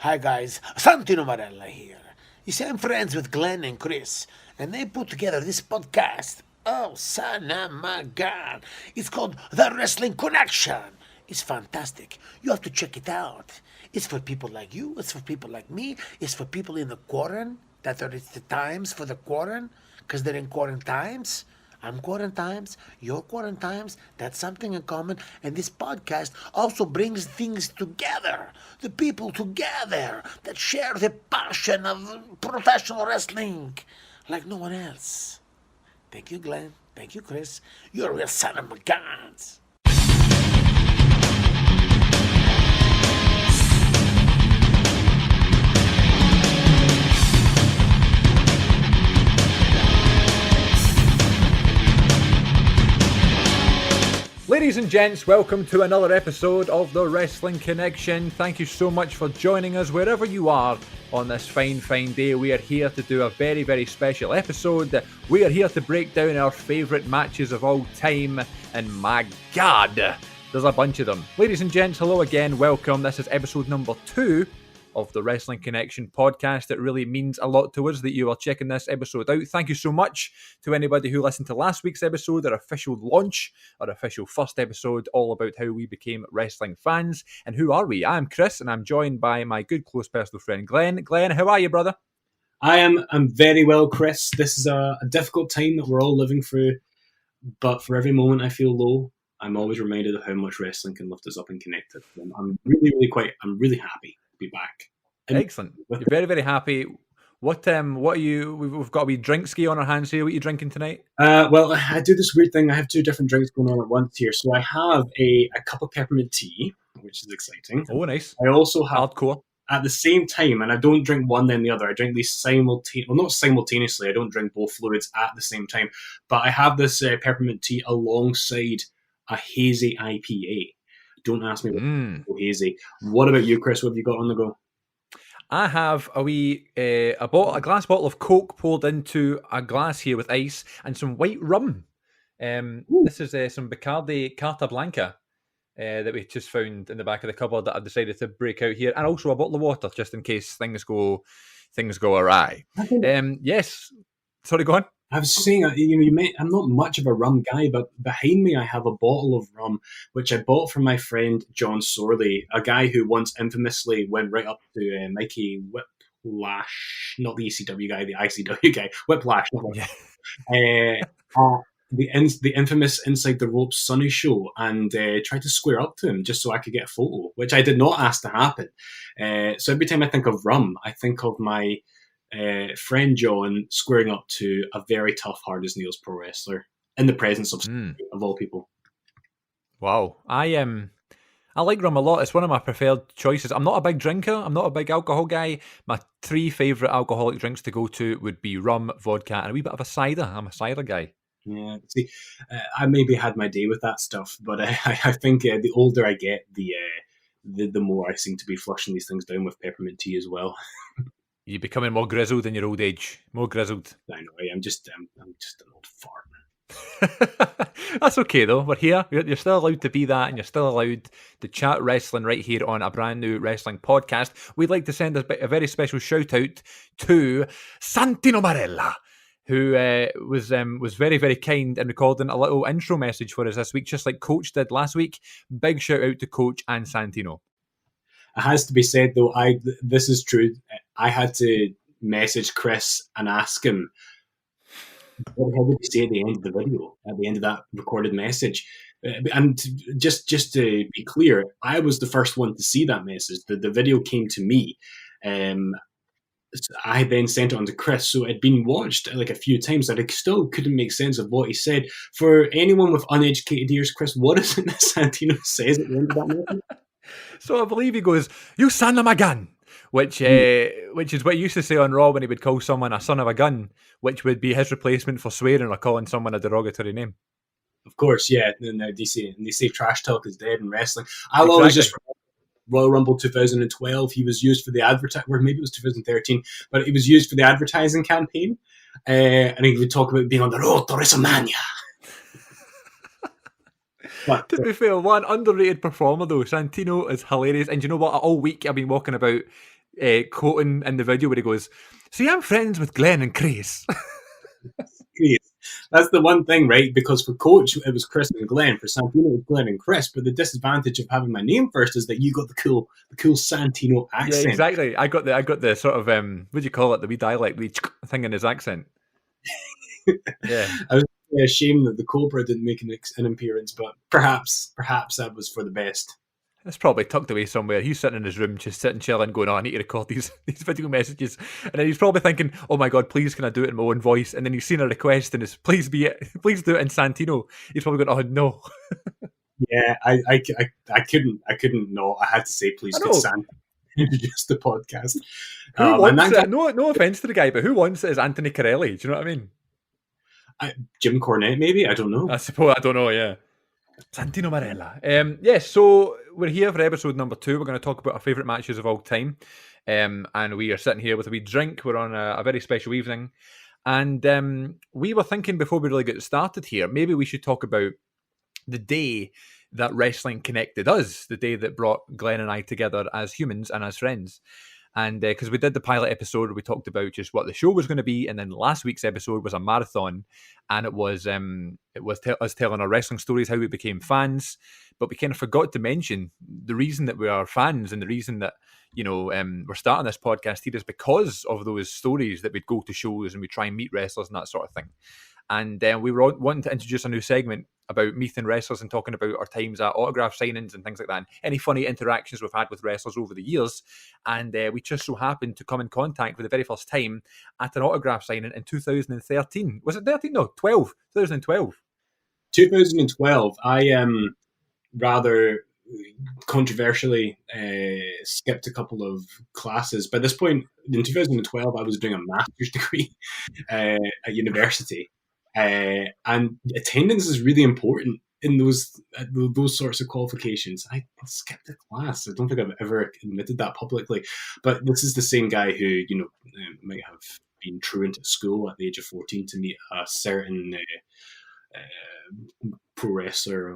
Hi guys, Santino Marella here. You see, I'm friends with Glenn and Chris, and they put together this podcast. Oh, son of my god! It's called The Wrestling Connection. It's fantastic. You have to check it out. It's for people like you, it's for people like me, it's for people in the quarantine, that are it's the times for the quarantine, because they're in quarantine times. I'm quarantimes, you're quarantimes, that's something in common, and this podcast also brings things together. The people together that share the passion of professional wrestling like no one else. Thank you, Glenn. Thank you, Chris. You're a real son of a guns. Ladies and gents, welcome to another episode of The Wrestling Connection. Thank you so much for joining us wherever you are on this fine day. We are here to do a very, very special episode. We are here to break down our favourite matches of all time, and my God, there's a bunch of them. Ladies and gents, hello again, welcome. This is episode number 2 of the Wrestling Connection podcast. It really means a lot to us that you are checking this episode out. Thank you so much to anybody who listened to last week's episode, our official launch, our official first episode, all about how we became wrestling fans. And who are we? I'm Chris, and I'm joined by my good close personal friend Glenn. Glenn, how are you, brother? I'm very well, Chris. This is a difficult time that we're all living through, but for every moment I feel low, I'm always reminded of how much wrestling can lift us up and connect us. I'm really happy to be back. Excellent. You're very, very happy. What are you? We've got a wee drink ski on our hands here. What are you drinking tonight? Well, I do this weird thing. I have 2 different drinks going on at once here. So I have a cup of peppermint tea, which is exciting. Oh, nice. I also have hardcore at the same time, and I don't drink one then the other. I drink these simultaneously. Well, not simultaneously. I don't drink both fluids at the same time. But I have this peppermint tea alongside a hazy IPA. Don't ask me what hazy. What about you, Chris? What have you got on the go? I have a wee a glass bottle of Coke poured into a glass here with ice and some white rum. This is some Bacardi Carta Blanca that we just found in the back of the cupboard that I've decided to break out here, and also a bottle of water just in case things go awry. Yes, sorry, go on. I was saying, I'm not much of a rum guy, but behind me I have a bottle of rum, which I bought from my friend John Sorley, a guy who once infamously went right up to Mikey Whiplash, not the ECW guy, the ICW guy, Whiplash, not the infamous Inside the Ropes Sunny show, and tried to square up to him just so I could get a photo, which I did not ask to happen. So every time I think of rum, I think of my friend John squaring up to a very tough, hard as nails pro wrestler in the presence of all people. Wow, I like rum a lot. It's one of my preferred choices. I'm not a big drinker. I'm not a big alcohol guy. My 3 favourite alcoholic drinks to go to would be rum, vodka, and a wee bit of a cider. I'm a cider guy. Yeah, see, I maybe had my day with that stuff, but I think the older I get, the more I seem to be flushing these things down with peppermint tea as well. You're becoming more grizzled in your old age. More grizzled. I know. I'm just an old fart. That's okay though. We're here. You're still allowed to be that, and you're still allowed to chat wrestling right here on a brand new wrestling podcast. We'd like to send a very special shout out to Santino Marella, who was very, very kind in recording a little intro message for us this week, just like Coach did last week. Big shout out to Coach and Santino. It has to be said, though, this is true. I had to message Chris and ask him, what did he say at the end of the video, at the end of that recorded message? And just to be clear, I was the first one to see that message. The video came to me. I then sent it on to Chris, so it had been watched like a few times, and I still couldn't make sense of what he said. For anyone with uneducated ears, Chris, what is it that Santino says at the end of that message? So I believe he goes, "You son of a gun," which is what he used to say on Raw when he would call someone a son of a gun, which would be his replacement for swearing or calling someone a derogatory name. Of course, yeah. And they say trash talk is dead in wrestling. I'll always just Royal Rumble 2012. He was used for the or maybe it was 2013, but he was used for the advertising campaign, and he would talk about being on the road to WrestleMania. But, to be fair, one underrated performer though, Santino is hilarious. And you know what? All week I've been walking about quoting in the video where he goes, "See, I'm friends with Glenn and Chris." That's the one thing, right? Because for Coach, it was Chris and Glenn. For Santino, it was Glenn and Chris. But the disadvantage of having my name first is that you got the cool Santino accent. Yeah, exactly. I got the sort of what do you call it? The wee dialect, the thing in his accent. Yeah, I was ashamed that the Cobra didn't make an appearance, but perhaps that was for the best. it's probably tucked away somewhere. He's sitting in his room, just sitting chilling, going, "Oh, I need to record these video messages." And then he's probably thinking, "Oh my god, please can I do it in my own voice?" And then he's seen a request, and it's please do it in Santino. He's probably going, "Oh no." Yeah, I couldn't not. I had to say, please, could Santino introduce the podcast? Who wants it? No offense to the guy, but who wants it as Anthony Corelli? Do you know what I mean? Jim Cornette, maybe? I don't know. I suppose, I don't know, yeah. Santino Marella. Yes, so we're here for episode number 2. We're going to talk about our favourite matches of all time. And we are sitting here with a wee drink. We're on a very special evening. And we were thinking before we really get started here, maybe we should talk about the day that wrestling connected us, the day that brought Glenn and I together as humans and as friends. And because we did the pilot episode, we talked about just what the show was going to be, and then last week's episode was a marathon, and it was us telling our wrestling stories, how we became fans. But we kind of forgot to mention the reason that we are fans, and the reason that we're starting this podcast here is because of those stories that we'd go to shows and we try and meet wrestlers and that sort of thing. And we were wanting to introduce a new segment about meeting wrestlers and talking about our times at autograph signings and things like that, and any funny interactions we've had with wrestlers over the years. And we just so happened to come in contact for the very first time at an autograph signing in 2013. Was it 13? No, 12. 2012. 2012. I rather controversially skipped a couple of classes. By this point, in 2012, I was doing a master's degree at university. And attendance is really important in those sorts of qualifications. I skipped a class. I don't think I've ever admitted that publicly. But this is the same guy who might have been truant at school at the age of 14 to meet a certain pro wrestler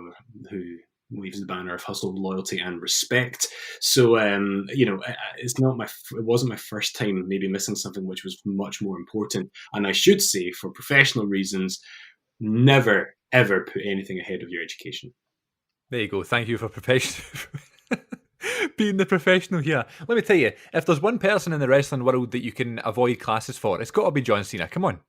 who waves the banner of hustle, loyalty, and respect. So, it wasn't my first time maybe missing something which was much more important. And I should say, for professional reasons, never, ever put anything ahead of your education. There you go. Thank you for being the professional here. Let me tell you, if there's one person in the wrestling world that you can avoid classes for, it's got to be John Cena. Come on.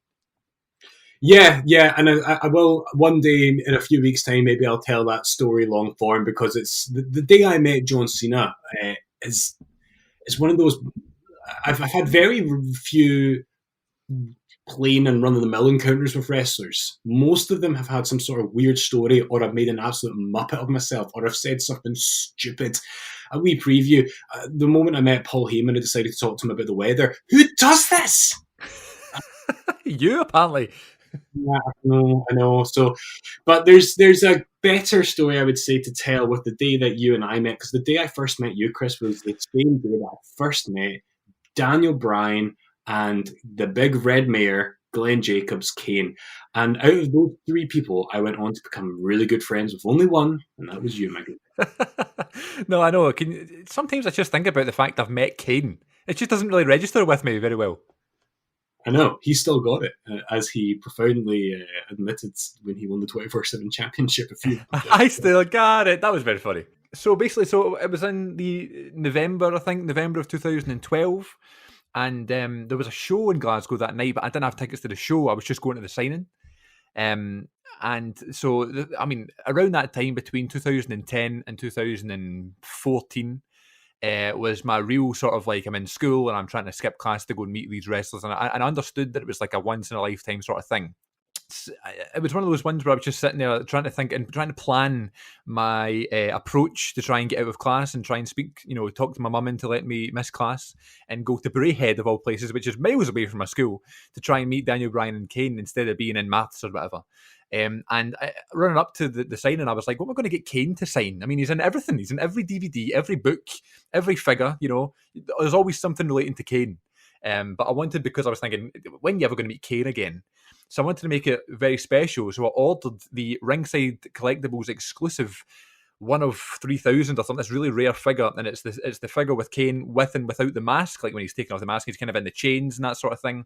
Yeah, and I will one day in a few weeks' time. Maybe I'll tell that story long form, because it's the day I met John Cena is one of those. I've had very few plain and run-of-the-mill encounters with wrestlers. Most of them have had some sort of weird story, or I've made an absolute muppet of myself, or I've said something stupid. A wee preview. The moment I met Paul Heyman, I decided to talk to him about the weather. Who does this? You, apparently. Yeah, I know. So, but there's a better story, I would say, to tell with the day that you and I met, because the day I first met you, Chris, was the same day that I first met Daniel Bryan and the big red mare, Glenn Jacobs Kane. And out of those 3 people, I went on to become really good friends with only one, and that was you, my good. No, I know. Sometimes I just think about the fact I've met Kane. It just doesn't really register with me very well. I know, he still got it, as he profoundly admitted when he won the 24/7 championship a few I still got it. That was very funny. So basically, it was in the November of 2012, and there was a show in Glasgow that night, but I didn't have tickets to the show. I was just going to the signing. And so, around that time, between 2010 and 2014, was my real sort of like, I'm in school and I'm trying to skip class to go and meet these wrestlers, and I understood that it was like a once in a lifetime sort of thing. It was one of those ones where I was just sitting there trying to think and trying to plan my approach to try and get out of class and try and speak, talk to my mum into letting me miss class and go to Braehead of all places, which is miles away from my school, to try and meet Daniel Bryan and Kane instead of being in maths or whatever. And running up to the signing, I was like, what am I going to get Kane to sign? I mean, he's in everything. He's in every DVD, every book, every figure, there's always something relating to Kane. But I wanted, because I was thinking, when are you ever going to meet Kane again? So I wanted to make it very special. So I ordered the Ringside Collectibles exclusive one of 3,000 or something. This really rare figure, and it's the figure with Kane with and without the mask. Like when he's taking off the mask, he's kind of in the chains and that sort of thing.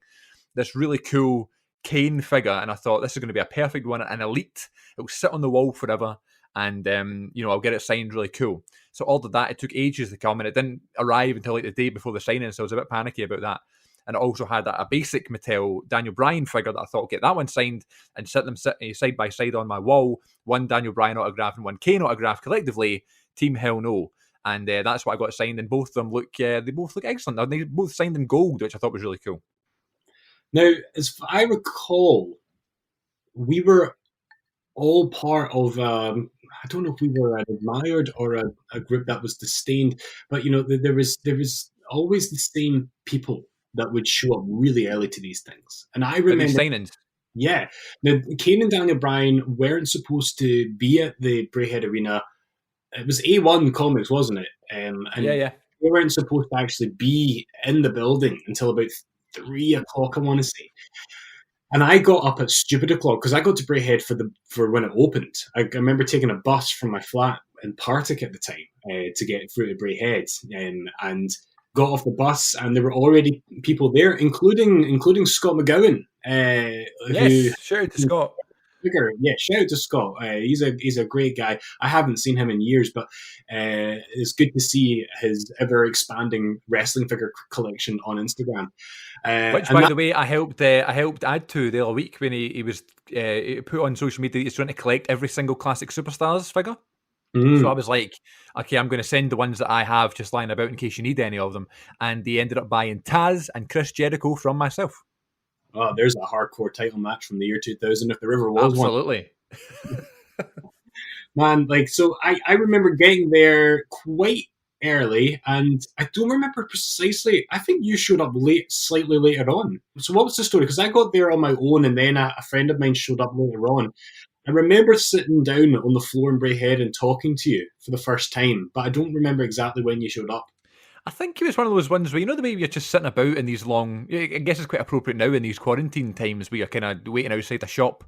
This really cool Kane figure, and I thought this is going to be a perfect one, an elite. It will sit on the wall forever, and I'll get it signed really cool. So ordered that. It took ages to come, and it didn't arrive until like the day before the signing. So I was a bit panicky about that. And it also had a basic Mattel Daniel Bryan figure that I thought, get that one signed and set them side by side on my wall. One Daniel Bryan autograph and one Kane autograph collectively. Team Hell No. And that's what I got signed. And both of them look excellent. And they both signed in gold, which I thought was really cool. Now, as I recall, we were all part of, I don't know if we were admired or a group that was disdained, but there was always the same people that would show up really early to these things. And I remember signings. Yeah. Now, Kane and Daniel Bryan weren't supposed to be at the Braehead Arena. It was A1 Comics, wasn't it? And yeah. They weren't supposed to actually be in the building until about 3 o'clock, I want to say. And I got up at stupid o'clock because I got to Braehead for when it opened. I remember taking a bus from my flat in Partick at the time to get through to Braehead, and got off the bus, and there were already people there, including Scott McGowan. Shout out to Scott. Yeah, shout out to Scott. He's a great guy. I haven't seen him in years, but it's good to see his ever expanding wrestling figure collection on Instagram. Which, by the way, I helped add to the other week when he was put on social media. He's trying to collect every single Classic Superstars figure. So I was like, okay, I'm going to send the ones that I have just lying about in case you need any of them. And he ended up buying Taz and Chris Jericho from myself. Oh, there's a hardcore title match from the year 2000, if there ever was Absolutely. one. Man, so I remember getting there quite early, and I don't remember precisely. I think you showed up slightly later on. So what was the story? Because I got there on my own, and then a friend of mine showed up later on. I remember sitting down on the floor in Braehead and talking to you for the first time, but I don't remember exactly when you showed up. I think it was one of those ones where, the way you're just sitting about in these long, I guess it's quite appropriate now in these quarantine times where you're kind of waiting outside the shop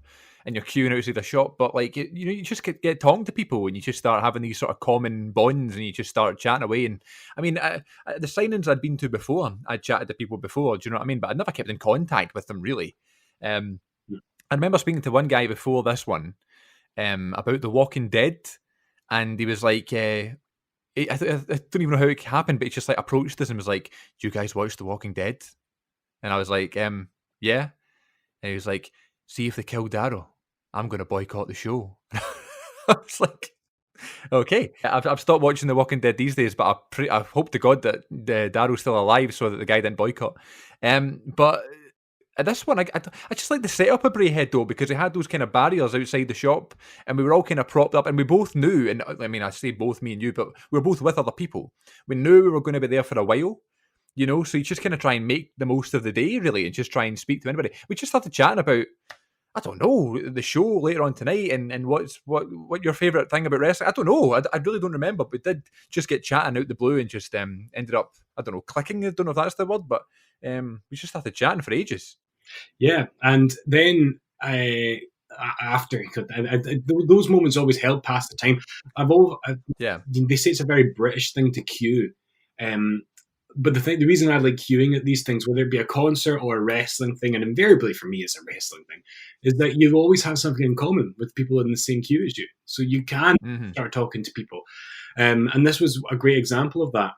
and you're queuing outside the shop, but you just get talking to people and you just start having these sort of common bonds and you just start chatting away. And I mean, the signings I'd been to before, I'd chatted to people before, do you know what I mean? But I'd never kept in contact with them really. I remember speaking to one guy before this one about The Walking Dead, and he was like, I don't even know how it happened, but he just like approached us and was like, "Do you guys watch The Walking Dead?" And I was like, "Yeah." And he was like, "See if they kill Daryl, I'm going to boycott the show." I was like, "Okay." I've stopped watching The Walking Dead these days, but I hope to God that Daryl's still alive so that the guy didn't boycott. But this one, I just like the setup of Braehead though, because they had those kind of barriers outside the shop, and we were all kind of propped up, and we both knew, and I mean, I say both, me and you, but we were both with other people. We knew we were going to be there for a while, so you just kind of try and make the most of the day, really, and just try and speak to anybody. We just started chatting about, I don't know, the show later on tonight, and what your favourite thing about wrestling. I don't know, I really don't remember, but we did just get chatting out the blue and just ended up, I don't know, clicking, I don't know if that's the word, but we just started chatting for ages. Yeah, and then after those moments always help pass the time. They say it's a very British thing to queue, but the reason I like queuing at these things, whether it be a concert or a wrestling thing, and invariably for me it's a wrestling thing, is that you always have something in common with people in the same queue as you, so you can start talking to people, and this was a great example of that.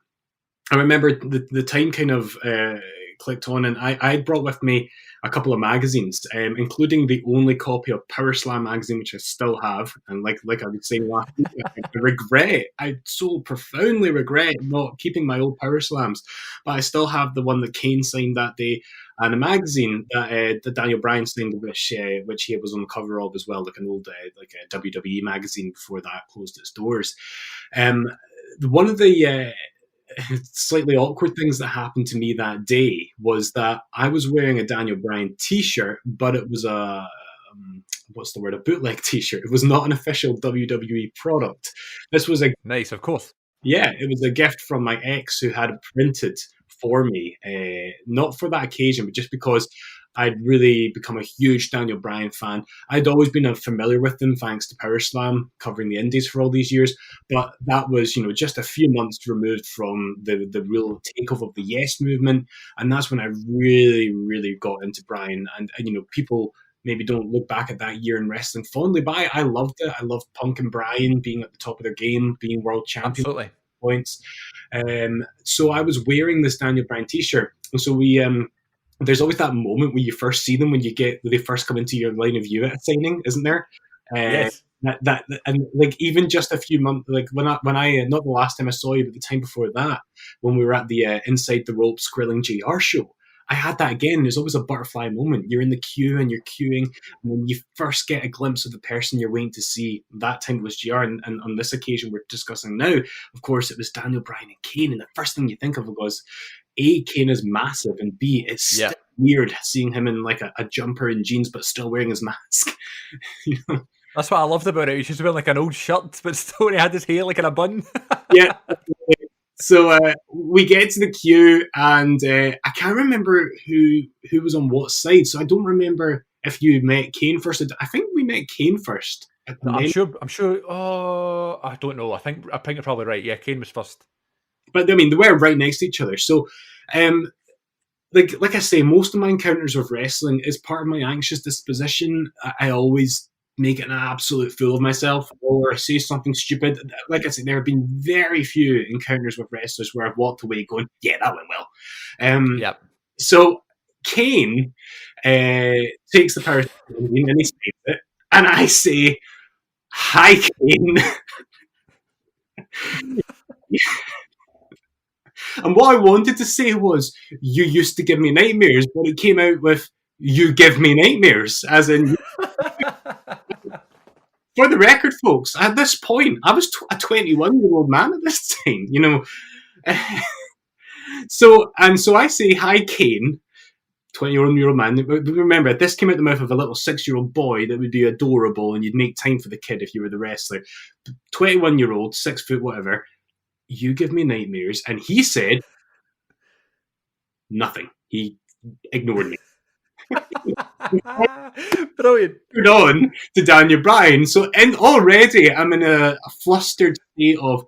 I remember the time kind of clicked on, and I brought with me a couple of magazines, including the only copy of Power Slam magazine, which I still have. And like I was saying last week, I so profoundly regret not keeping my old Power Slams, but I still have the one that Kane signed that day, and a magazine that Daniel Bryan signed, which he was on the cover of as well, like an old like a WWE magazine before that closed its doors. One of the slightly awkward things that happened to me that day was that I was wearing a Daniel Bryan t-shirt, but it was a bootleg t-shirt. It was not an official WWE product. This was nice, of course. Yeah, it was a gift from my ex who had it printed for me, not for that occasion, but just because I'd really become a huge Daniel Bryan fan. I'd always been familiar with him thanks to Power Slam, covering the Indies for all these years. But that was, just a few months removed from the real takeover of the Yes movement. And that's when I really, really got into Bryan. And people maybe don't look back at that year in wrestling fondly, but I loved it. I loved Punk and Bryan being at the top of their game, being world champions. Absolutely. Points. So I was wearing this Daniel Bryan t-shirt. And so there's always that moment when you first see them, when they first come into your line of view at a signing, isn't there? Yes. That and like even just a few months, like when I not the last time I saw you, but the time before that, when we were at the Inside the Ropes Grilling JR show, I had that again. There's always a butterfly moment. You're in the queue and you're queuing, and when you first get a glimpse of the person you're waiting to see, that time it was JR, and on this occasion we're discussing now, of course, it was Daniel Bryan and Kane, and the first thing you think of was, A, Kane is massive, and B, it's still weird seeing him in like a jumper and jeans but still wearing his mask. That's what I loved about it. He was just wearing like an old shirt, but still he had his hair like in a bun. Yeah. So we get to the queue, and I can't remember who was on what side. So I don't remember if you met Kane first. I think we met Kane first. I'm sure. Oh, I don't know. I think you're probably right. Yeah, Kane was first. But I mean, they were right next to each other. So, like I say, most of my encounters with wrestling is part of my anxious disposition. I always make an absolute fool of myself or say something stupid. Like I said, there have been very few encounters with wrestlers where I've walked away going, yeah, that went well. Yep. So Kane takes the power and he saves it. And I say, hi, Kane. And what I wanted to say was, you used to give me nightmares, but it came out with, you give me nightmares, as in... For the record, folks, at this point, I was a 21-year-old man at this time, So I say, hi, Kane, 21-year-old man. But remember, this came out the mouth of a little 6-year-old boy that would be adorable, and you'd make time for the kid if you were the wrestler. 21-year-old, 6 foot, whatever, you give me nightmares. And he said nothing. He ignored me. Brilliant. Moved on to Daniel Bryan. So already I'm in a flustered state of,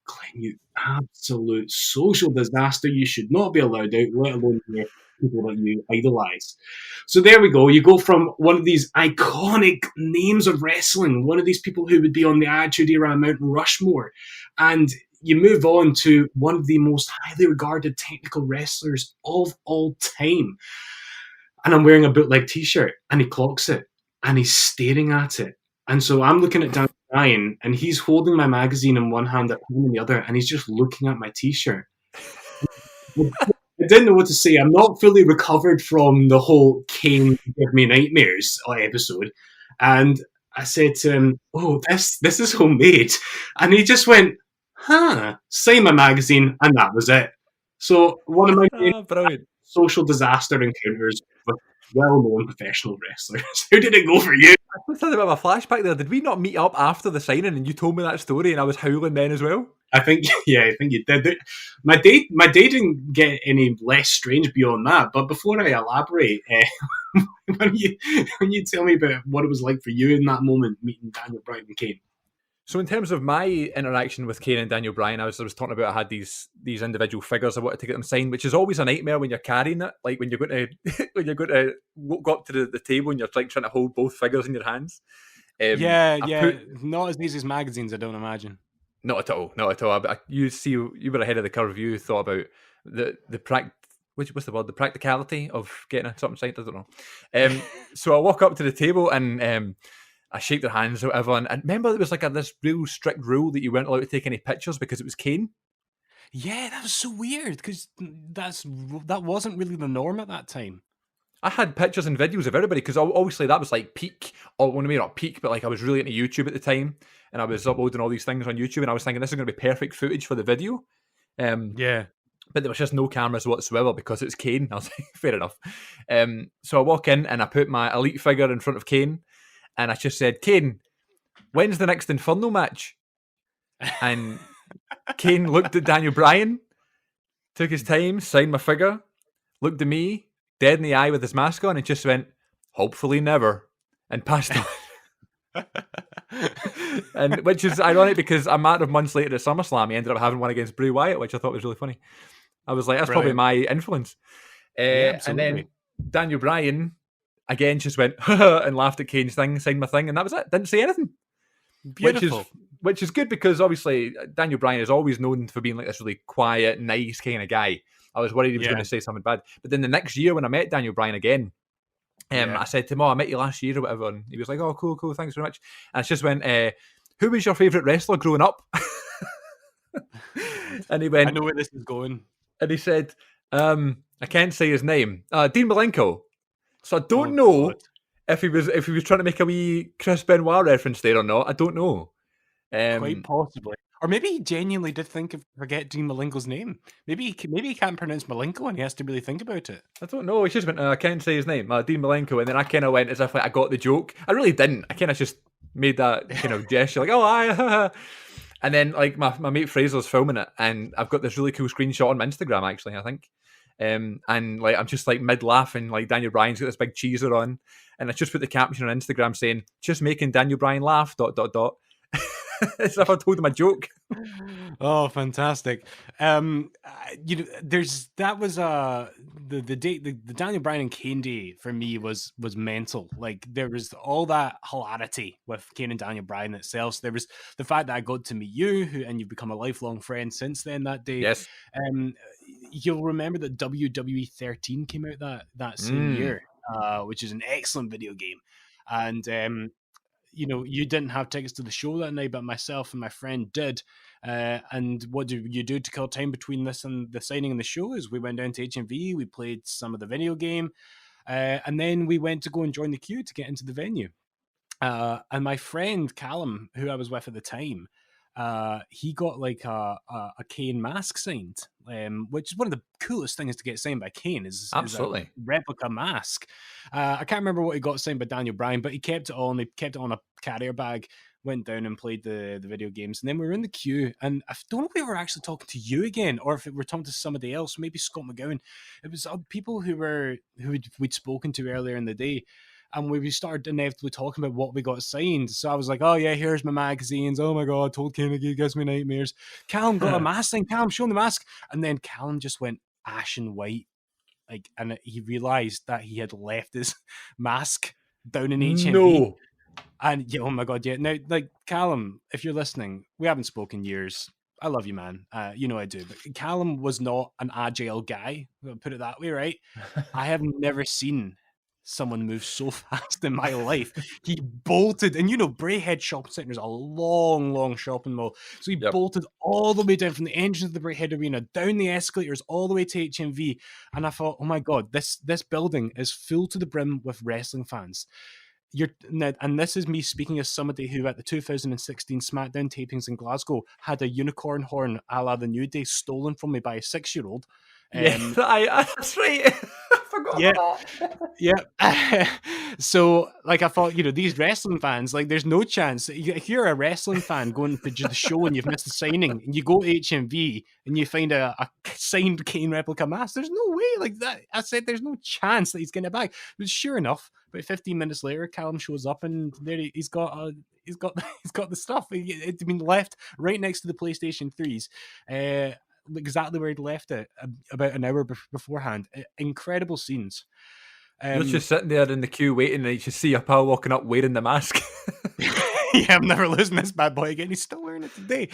Glenn, you absolute social disaster. You should not be allowed out, let alone hear people that you idolize. So there we go. You go from one of these iconic names of wrestling, one of these people who would be on the Attitude Era Mount Rushmore, and you move on to one of the most highly regarded technical wrestlers of all time. And I'm wearing a bootleg t-shirt, and he clocks it, and he's staring at it. And so I'm looking at Daniel Bryan, and he's holding my magazine in one hand, a pen in the other, and he's just looking at my t-shirt. I didn't know what to say. I'm not fully recovered from the whole Kane Give Me Nightmares episode. And I said to him, oh, this is homemade. And he just went, sign my magazine, and that was it. So one of my brilliant social disaster encounters with well-known professional wrestlers. How did it go for you? I was thinking about my flashback there. Did we not meet up after the signing and you told me that story and I was howling then as well? I think you did. My day didn't get any less strange beyond that. But before I elaborate, when you tell me about what it was like for you in that moment meeting Daniel Bryan and Kane. So in terms of my interaction with Kane and Daniel Bryan, I was talking about I had these individual figures I wanted to get them signed, which is always a nightmare when you're carrying it. Like when you're going to go up to the table and you're trying to hold both figures in your hands. Not as easy as magazines, I don't imagine. Not at all. You were ahead of the curve. You thought about what's the word? The practicality of getting something signed. I don't know. So I walk up to the table and I shake their hands or whatever. And remember, there was like this real strict rule that you weren't allowed to take any pictures because it was Kane. Yeah, that was so weird because that wasn't really the norm at that time. I had pictures and videos of everybody because obviously that was like peak, or maybe not peak, but like I was really into YouTube at the time and I was uploading all these things on YouTube and I was thinking this is going to be perfect footage for the video. Yeah. But there was just no cameras whatsoever because it's Kane. I was like, fair enough. So I walk in and I put my Elite figure in front of Kane and I just said, Kane, when's the next Inferno match? And Kane looked at Daniel Bryan, took his time, signed my figure, looked at me, dead in the eye with his mask on and just went, "Hopefully never," and passed on. And which is ironic because a matter of months later at SummerSlam, he ended up having one against Bray Wyatt, which I thought was really funny. I was like, that's Brilliant. probably my influence. Yeah, And then absolutely. Daniel Bryan, again, just went and laughed at Kane's thing, signed my thing, and that was it. Didn't say anything. Beautiful. Which is good because obviously Daniel Bryan is always known for being like this really quiet, nice kind of guy. I was worried he was Yeah. going to say something bad. But then the next year when I met Daniel Bryan again, I said to him, I met you last year or whatever. And he was like, oh, cool, thanks very much. And I just went, who was your favourite wrestler growing up? And he went, I know where this is going. and he said, I can't say his name. Dean Malenko. So I don't Oh, know God. if he was trying to make a wee Chris Benoit reference there or not. I don't know. Quite possibly. Or maybe he genuinely did forget Dean Malenko's name. Maybe he can't pronounce Malenko and he has to really think about it. I don't know. He just went, I can't say his name. Dean Malenko. And then I kind of went as if like I got the joke. I really didn't. I kind of just made that kind of gesture like, oh, I. And then like my mate Fraser's filming it. And I've got this really cool screenshot on my Instagram, actually, I think. And like I'm just like mid laughing, like Daniel Bryan's got this big cheeser on. And I just put the caption on Instagram saying, just making Daniel Bryan laugh, ... As if I told him a joke. Oh, fantastic! The Daniel Bryan and Kane day for me was mental. Like there was all that hilarity with Kane and Daniel Bryan itself. So there was the fact that I got to meet you, and you've become a lifelong friend since then. That day, Yes. You'll remember that WWE 13 came out that same year, which is an excellent video game, and you didn't have tickets to the show that night, but myself and my friend did. And what do you do to kill time between this and the signing and the show is we went down to HMV, we played some of the video game, and then we went to go and join the queue to get into the venue. And my friend Callum, who I was with at the time, he got like a Kane mask signed, which is one of the coolest things to get signed by Kane is Absolutely. a replica mask. I can't remember what he got signed by Daniel Bryan, but he kept it on. He kept it on a carrier bag, went down and played the video games. And then we were in the queue, and I don't know if we were actually talking to you again or if we were talking to somebody else, maybe Scott McGowan. It was people who we'd spoken to earlier in the day. And we started inevitably talking about what we got signed. So I was like, oh yeah, here's my magazines. Oh my God, I told Kane he gives me nightmares. Callum got a mask thing. Callum, show him the mask. And then Callum just went ashen white. And he realized that he had left his mask down in HMV. No. And yeah, oh my God, yeah. Now, like Callum, if you're listening, we haven't spoken years. I love you, man. You know I do. But Callum was not an agile guy. I'll put it that way, right? I have never seen someone move so fast in my life. He bolted, and Braehead Shopping Centre is a long shopping mall. So he bolted all the way down from the entrance of the Braehead Arena, down the escalators, all the way to HMV. And I thought, oh my God, this building is full to the brim with wrestling fans. And this is me speaking as somebody who at the 2016 SmackDown tapings in Glasgow had a unicorn horn a la the New Day stolen from me by a 6-year-old. That's right. I forgot about that. Yeah. So, like, I thought, these wrestling fans, like, there's no chance. If you're a wrestling fan going to the show and you've missed the signing, and you go to HMV and you find a signed Kane replica mask, there's no way. Like that, I said, there's no chance that he's getting it back. But sure enough, about 15 minutes later, Callum shows up and there he's got the stuff. It's been left right next to the PlayStation 3s. Exactly where he'd left it about an hour beforehand. Incredible scenes. You're just sitting there in the queue waiting, and you just see your pal walking up wearing the mask. Yeah, I'm never losing this bad boy again. He's still wearing it today.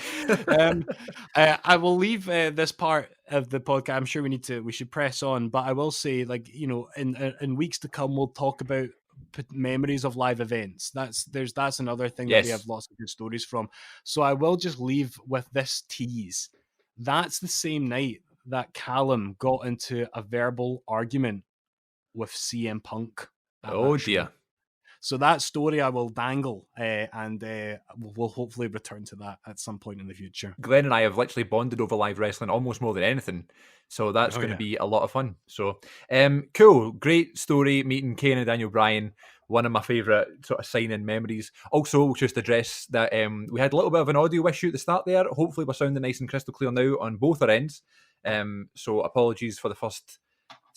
I will leave this part of the podcast. I'm sure we should press on, but I will say, like, in weeks to come, we'll talk about memories of live events. That's another thing that we have lots of good stories from. So I will just leave with this tease. That's the same night that Callum got into a verbal argument with CM Punk. Oh dear. So that story I will dangle, and we'll hopefully return to that at some point in the future. Glenn and I have literally bonded over live wrestling almost more than anything. So that's going to be a lot of fun. So cool. Great story meeting Kane and Daniel Bryan. One of my favourite sort of sign-in memories. Also, just address that we had a little bit of an audio issue at the start there. Hopefully we're sounding nice and crystal clear now on both our ends. So apologies for the first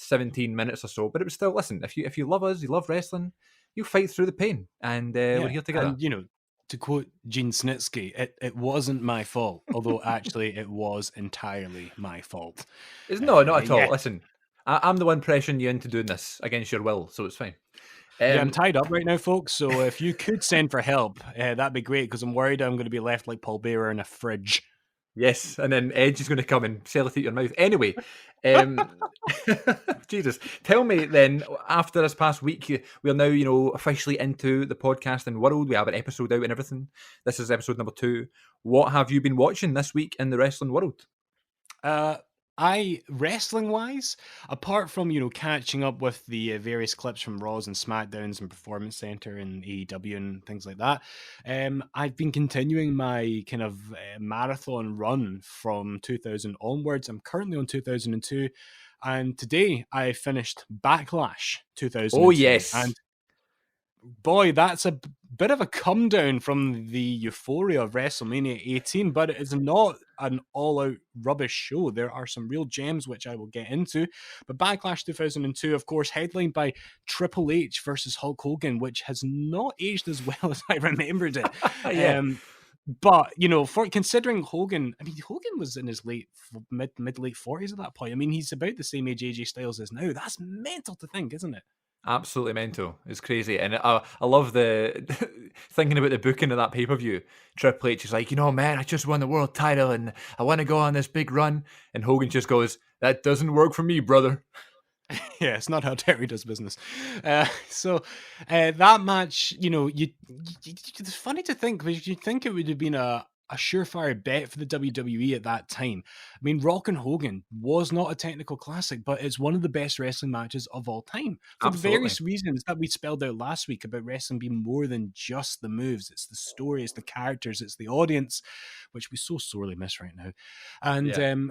17 minutes or so. But it was still, listen, if you love us, you love wrestling, you fight through the pain, and we're here together. And, to quote Gene Snitsky, it wasn't my fault, although actually it was entirely my fault. It's not at all. Yeah. Listen, I'm the one pressuring you into doing this against your will, so it's fine. I'm tied up right now, folks. So if you could send for help, that'd be great, because I'm worried I'm going to be left like Paul Bearer in a fridge. Yes, and then Edge is going to come and sellotape your mouth. Anyway, Jesus, tell me then, after this past week, we're now, officially into the podcasting world. We have an episode out and everything. This is episode number 2. What have you been watching this week in the wrestling world? Wrestling-wise, apart from, catching up with the various clips from Raws and SmackDowns and Performance Center and AEW and things like that, I've been continuing my kind of marathon run from 2000 onwards. I'm currently on 2002, and today I finished Backlash 2002. Oh, yes. And boy, that's a bit of a come down from the euphoria of WrestleMania 18, but it is not an all-out rubbish show. There are some real gems which I will get into. But Backlash 2002, of course, headlined by Triple H versus Hulk Hogan, which has not aged as well as I remembered it. Yeah. But for considering Hogan, Hogan was in his late 40s at that point. He's about the same age AJ Styles is now. That's mental to think, isn't it? Absolutely mental. It's crazy. And I love the thinking about the booking of that pay-per-view. Triple H is like, man, I just won the world title and I want to go on this big run. And Hogan just goes, that doesn't work for me, brother. Yeah, it's not how Terry does business. So that match, it's funny to think, because you'd think it would have been a surefire bet for the WWE at that time. Rock and Hogan was not a technical classic, but it's one of the best wrestling matches of all time. For Absolutely. the various reasons that we spelled out last week about wrestling being more than just the moves. It's the story, it's the characters, it's the audience, which we so sorely miss right now. And,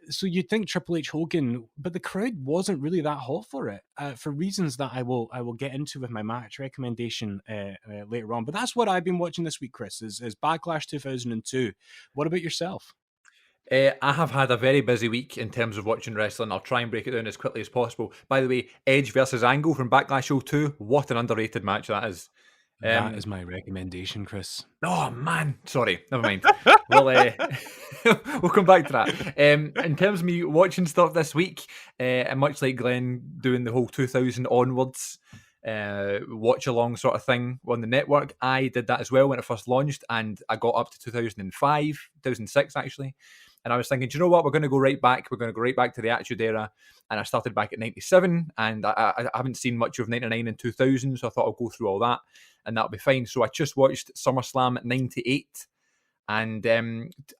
so you'd think Triple H Hogan, but the crowd wasn't really that hot for it, for reasons that I will get into with my match recommendation later on. But that's what I've been watching this week, Chris, is Backlash 2002. What about yourself? I have had a very busy week in terms of watching wrestling. I'll try and break it down as quickly as possible. By the way, Edge versus Angle from Backlash 02. What an underrated match that is. That is my recommendation, Chris. Oh, man. Sorry. Never mind. We'll come back to that. In terms of me watching stuff this week, and much like Glenn doing the whole 2000 onwards watch-along sort of thing on the network, I did that as well when it first launched, and I got up to 2005, 2006 actually. And I was thinking, do you know what? We're going to go right back. We're going to go right back to the Attitude Era. And I started back at 97, and I haven't seen much of 99 and 2000, so I thought I'll go through all that, and that'll be fine. So I just watched SummerSlam 98, and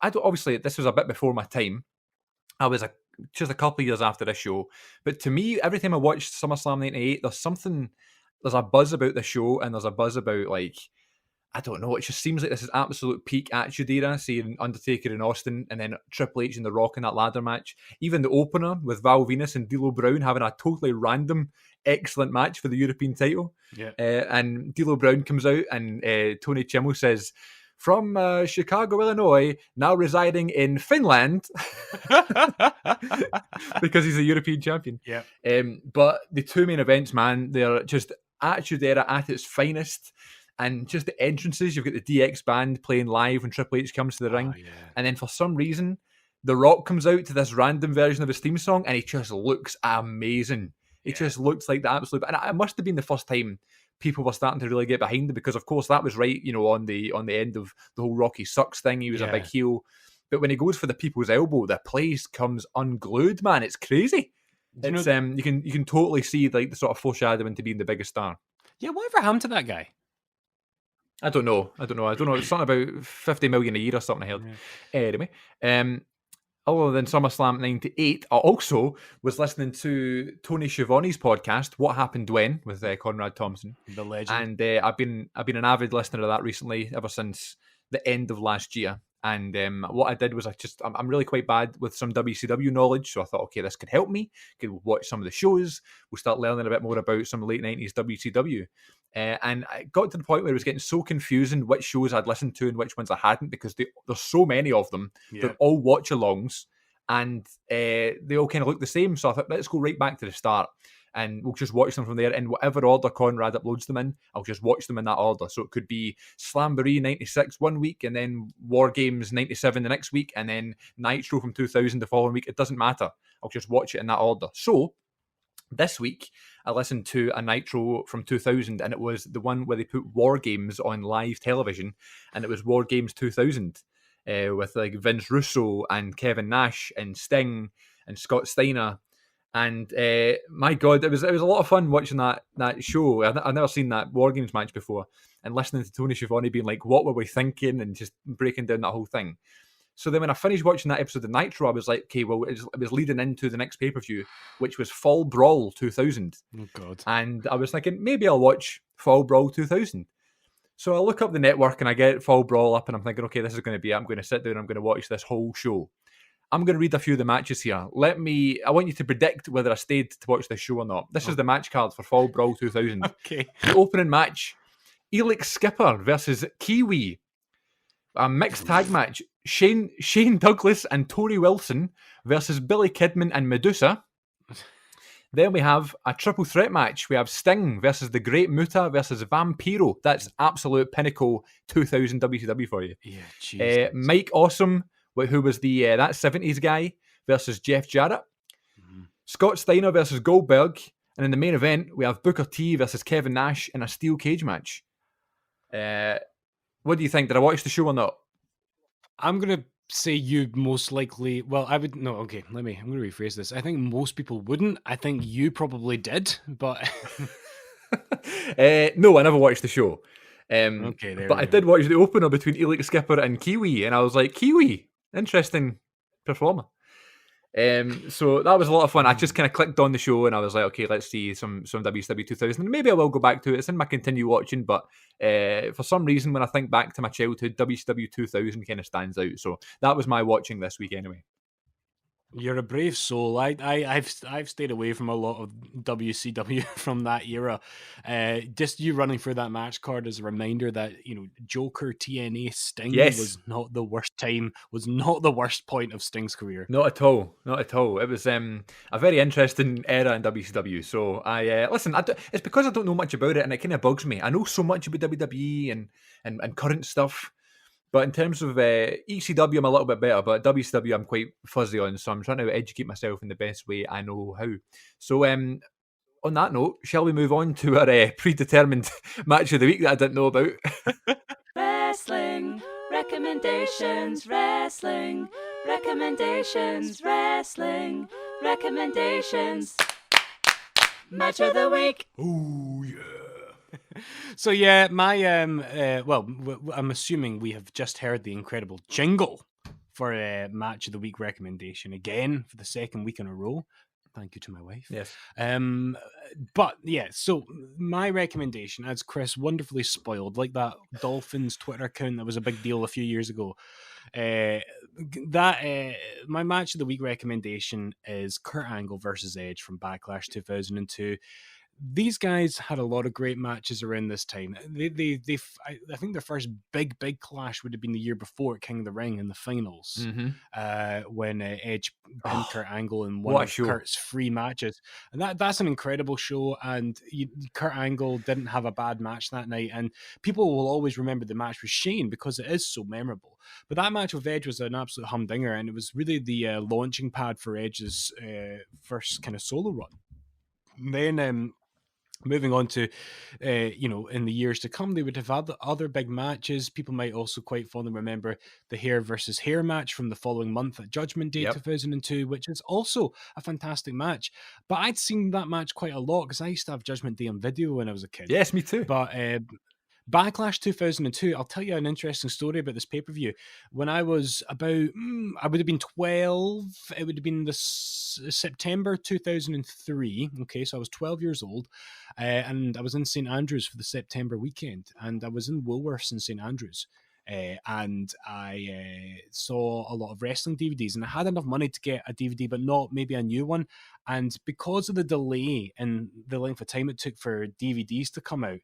obviously this was a bit before my time. I was just a couple of years after this show, but to me, every time I watched SummerSlam 98, there's a buzz about the show, and there's a buzz about, like, I don't know, it just seems like this is absolute peak Attitude Era, seeing Undertaker and Austin, and then Triple H and The Rock in that ladder match. Even the opener with Val Venus and D'Lo Brown having a totally random, excellent match for the European title. Yeah. And D'Lo Brown comes out, and Tony Chimmel says, from Chicago, Illinois, now residing in Finland, because he's a European champion. Yeah. But the two main events, man, they're just Attitude Era at its finest. And just the entrances, you've got the DX band playing live when Triple H comes to the ring. Yeah. And then for some reason, The Rock comes out to this random version of his theme song, and he just looks amazing. He just looks like the absolute... And it must have been the first time people were starting to really get behind him, because, of course, that was right, on the end of the whole Rocky Sucks thing. He was a big heel. But when he goes for the people's elbow, the place comes unglued, man. It's crazy. You can totally see, like, the sort of foreshadowing to being the biggest star. Yeah, whatever happened to that guy? I don't know. It's something about 50 million a year or something I heard. Yeah. Anyway, other than SummerSlam 98, I also was listening to Tony Schiavone's podcast, What Happened When, with Conrad Thompson. The legend. And I've been an avid listener to that recently, ever since the end of last year. And what I did was I'm really quite bad with some WCW knowledge, so I thought, okay, this could help me. Could watch some of the shows. We'll start learning a bit more about some late 90s WCW. And I got to the point where it was getting so confusing which shows I'd listened to and which ones I hadn't, because there's so many of them. Yeah. They're all watch-alongs, and they all kind of look the same. So I thought, let's go right back to the start. And we'll just watch them from there in whatever order Conrad uploads them in. I'll just watch them in that order. So it could be Slamboree 96 one week, and then War Games 97 the next week, and then Nitro from 2000 the following week. It doesn't matter. I'll just watch it in that order. So this week, I listened to a Nitro from 2000, and it was the one where they put War Games on live television, and it was War Games 2000 with like Vince Russo and Kevin Nash and Sting and Scott Steiner. And my God, it was a lot of fun watching that show. I've never seen that War Games match before, and listening to Tony Schiavone being like, "What were we thinking?" and just breaking down that whole thing. So then, when I finished watching that episode of Nitro, I was like, "Okay, well, it was leading into the next pay per view, which was Fall Brawl 2000." Oh God! And I was thinking maybe I'll watch Fall Brawl 2000. So I look up the network and I get Fall Brawl up, and I'm thinking, okay, this is going to be it. I'm going to sit down. I'm going to watch this whole show. I'm going to read a few of the matches here. I want you to predict whether I stayed to watch this show or not. This is the match card for Fall Brawl 2000. Okay. The opening match, Elix Skipper versus Kiwi. A mixed tag match, Shane Douglas and Tori Wilson versus Billy Kidman and Medusa. Then we have a triple threat match. We have Sting versus the Great Muta versus Vampiro. That's absolute pinnacle 2000 WCW for you. Yeah, jeez. Mike Awesome, who was the that 70s guy, versus Jeff Jarrett. Mm-hmm. Scott Steiner versus Goldberg. And in the main event, we have Booker T versus Kevin Nash in a steel cage match. What do you think? Did I watch the show or not? I'm going to say you most likely... Well, I would... No, okay, I'm going to rephrase this. I think most people wouldn't. I think you probably did, but... No, I never watched the show. Okay, but I did watch the opener between Elix Skipper and Kiwi, and I was like, Kiwi, interesting performer. So that was a lot of fun. I just kind of clicked on the show and I was like, okay, let's see some WCW 2000. Maybe I will go back to it. It's in my continue watching, but for some reason, when I think back to my childhood, WCW 2000 kind of stands out. So that was my watching this week anyway. You're a brave soul. I've stayed away from a lot of WCW from that era. Just you running through that match card as a reminder that, you know, Joker TNA Sting was not the worst point of Sting's career. Not at all. It was a very interesting era in WCW. So I listen. It's because I don't know much about it, and it kind of bugs me. I know so much about WWE and current stuff. But in terms of ECW, I'm a little bit better, but WCW I'm quite fuzzy on, so I'm trying to educate myself in the best way I know how. So on that note, shall we move on to our predetermined match of the week that I didn't know about? Wrestling recommendations, wrestling recommendations, wrestling recommendations. Match of the week. Oh, yeah. So yeah, my I'm assuming we have just heard the incredible jingle for a match of the week recommendation again for the second week in a row. Thank you to my wife. Yes. But yeah, so my recommendation, as Chris wonderfully spoiled, like that Dolphins Twitter account that was a big deal a few years ago. My match of the week recommendation is Kurt Angle versus Edge from Backlash 2002. These guys had a lot of great matches around this time. I think their first big clash would have been the year before at King of the Ring in the finals, when Edge pinned Kurt Angle in one of Kurt's free matches. And that's an incredible show. And Kurt Angle didn't have a bad match that night. And people will always remember the match with Shane because it is so memorable. But that match with Edge was an absolute humdinger, and it was really the launching pad for Edge's first kind of solo run. Then moving on to, in the years to come, they would have had other big matches. People might also quite fondly remember the Hair versus Hair match from the following month at Judgment Day 2002, which is also a fantastic match. But I'd seen that match quite a lot because I used to have Judgment Day on video when I was a kid. Yes, me too. But Backlash 2002, I'll tell you an interesting story about this pay-per-view. When I was about, I would have been 12, it would have been September 2003, okay, so I was 12 years old, and I was in St. Andrews for the September weekend, and I was in Woolworths in St. Andrews, and I saw a lot of wrestling DVDs, and I had enough money to get a DVD, but not maybe a new one, and because of the delay and the length of time it took for DVDs to come out,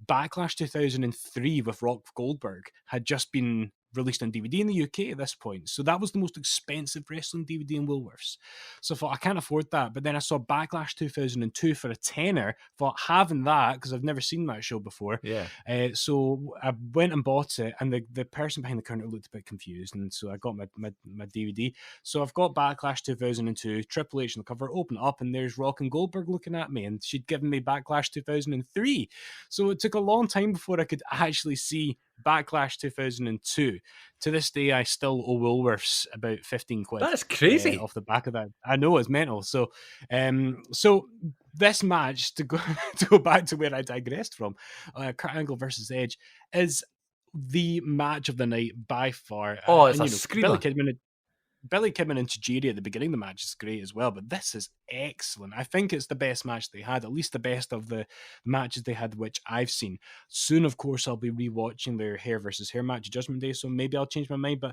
Backlash 2003 with Rock Goldberg had just been released on DVD in the UK at this point. So that was the most expensive wrestling DVD in Woolworths. So I thought, I can't afford that. But then I saw Backlash 2002 for a tenner. Thought, having that, because I've never seen that show before. Yeah. So I went and bought it, and the person behind the counter looked a bit confused. And so I got my DVD. So I've got Backlash 2002, Triple H on the cover, open it up, and there's Rock and Goldberg looking at me. And she'd given me Backlash 2003. So it took a long time before I could actually see Backlash 2002. To this day, I still owe Woolworths about 15 quid. That's crazy. Off the back of that. I know, it's mental. So this match, to go back to where I digressed from, Kurt Angle versus Edge, is the match of the night by far. Oh, it's a screamer. Billy Kidman and Tajiri at the beginning of the match is great as well, but this is excellent. I think it's the best match they had, at least the best of the matches they had, which I've seen. Soon, of course, I'll be rewatching their hair versus hair match, Judgment Day, so maybe I'll change my mind.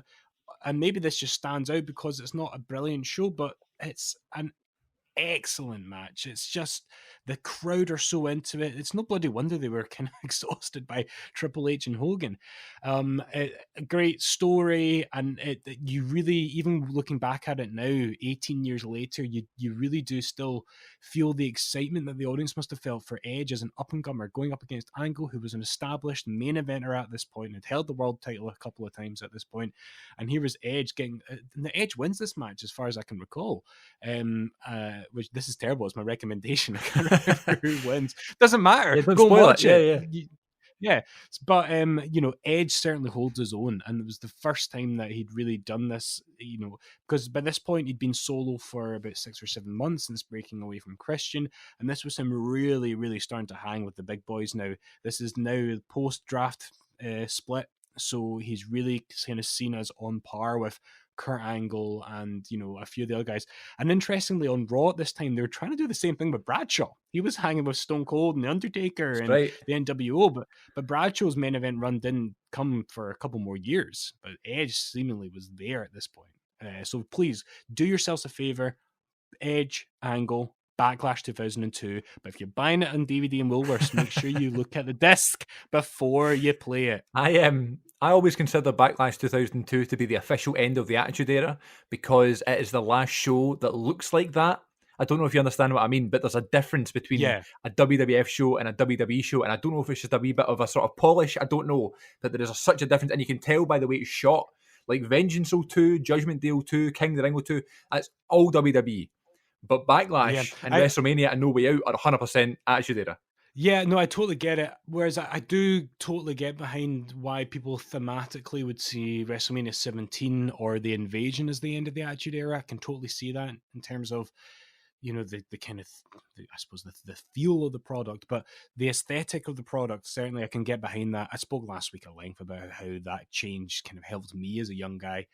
And maybe this just stands out because it's not a brilliant show, but it's an excellent match. It's just the crowd are so into it. It's no bloody wonder they were kind of exhausted by Triple H and Hogan. A great story, and you really, even looking back at it now, 18 years later, you really do still feel the excitement that the audience must have felt for Edge as an up-and-comer going up against Angle, who was an established main eventer at this point and had held the world title a couple of times at this point. And here was Edge getting... the Edge wins this match, as far as I can recall. Which, this is terrible, it's my recommendation. I can't remember who wins. Doesn't matter. Yeah, go watch it. Yeah. Yeah, but Edge certainly holds his own, and it was the first time that he'd really done this. Because by this point he'd been solo for about 6 or 7 months since breaking away from Christian, and this was him really, really starting to hang with the big boys. Now this is now post-draft split, so he's really kind of seen as on par with Kurt Angle and a few of the other guys. And interestingly, on Raw at this time, they were trying to do the same thing with Bradshaw. He was hanging with Stone Cold and The Undertaker and the NWO, but Bradshaw's main event run didn't come for a couple more years. But Edge seemingly was there at this point. So please do yourselves a favor. Edge, Angle, Backlash 2002. But if you're buying it on DVD and Woolworths, make sure you look at the disc before you play it. I always consider Backlash 2002 to be the official end of the Attitude Era because it is the last show that looks like that. I don't know if you understand what I mean, but there's a difference between a WWF show and a WWE show, and I don't know if it's just a wee bit of a sort of polish. I don't know, but there is such a difference, and you can tell by the way it's shot. Like Vengeance 02, Judgment Day 02, King of the Ring 02, that's all WWE. But Backlash and WrestleMania and No Way Out are 100% Attitude Era. Yeah, no, I totally get it. Whereas I do totally get behind why people thematically would see WrestleMania 17 or the Invasion as the end of the Attitude Era. I can totally see that in terms of, the kind of, I suppose, the feel of the product, but the aesthetic of the product, certainly I can get behind that. I spoke last week at length about how that change kind of helped me as a young guy.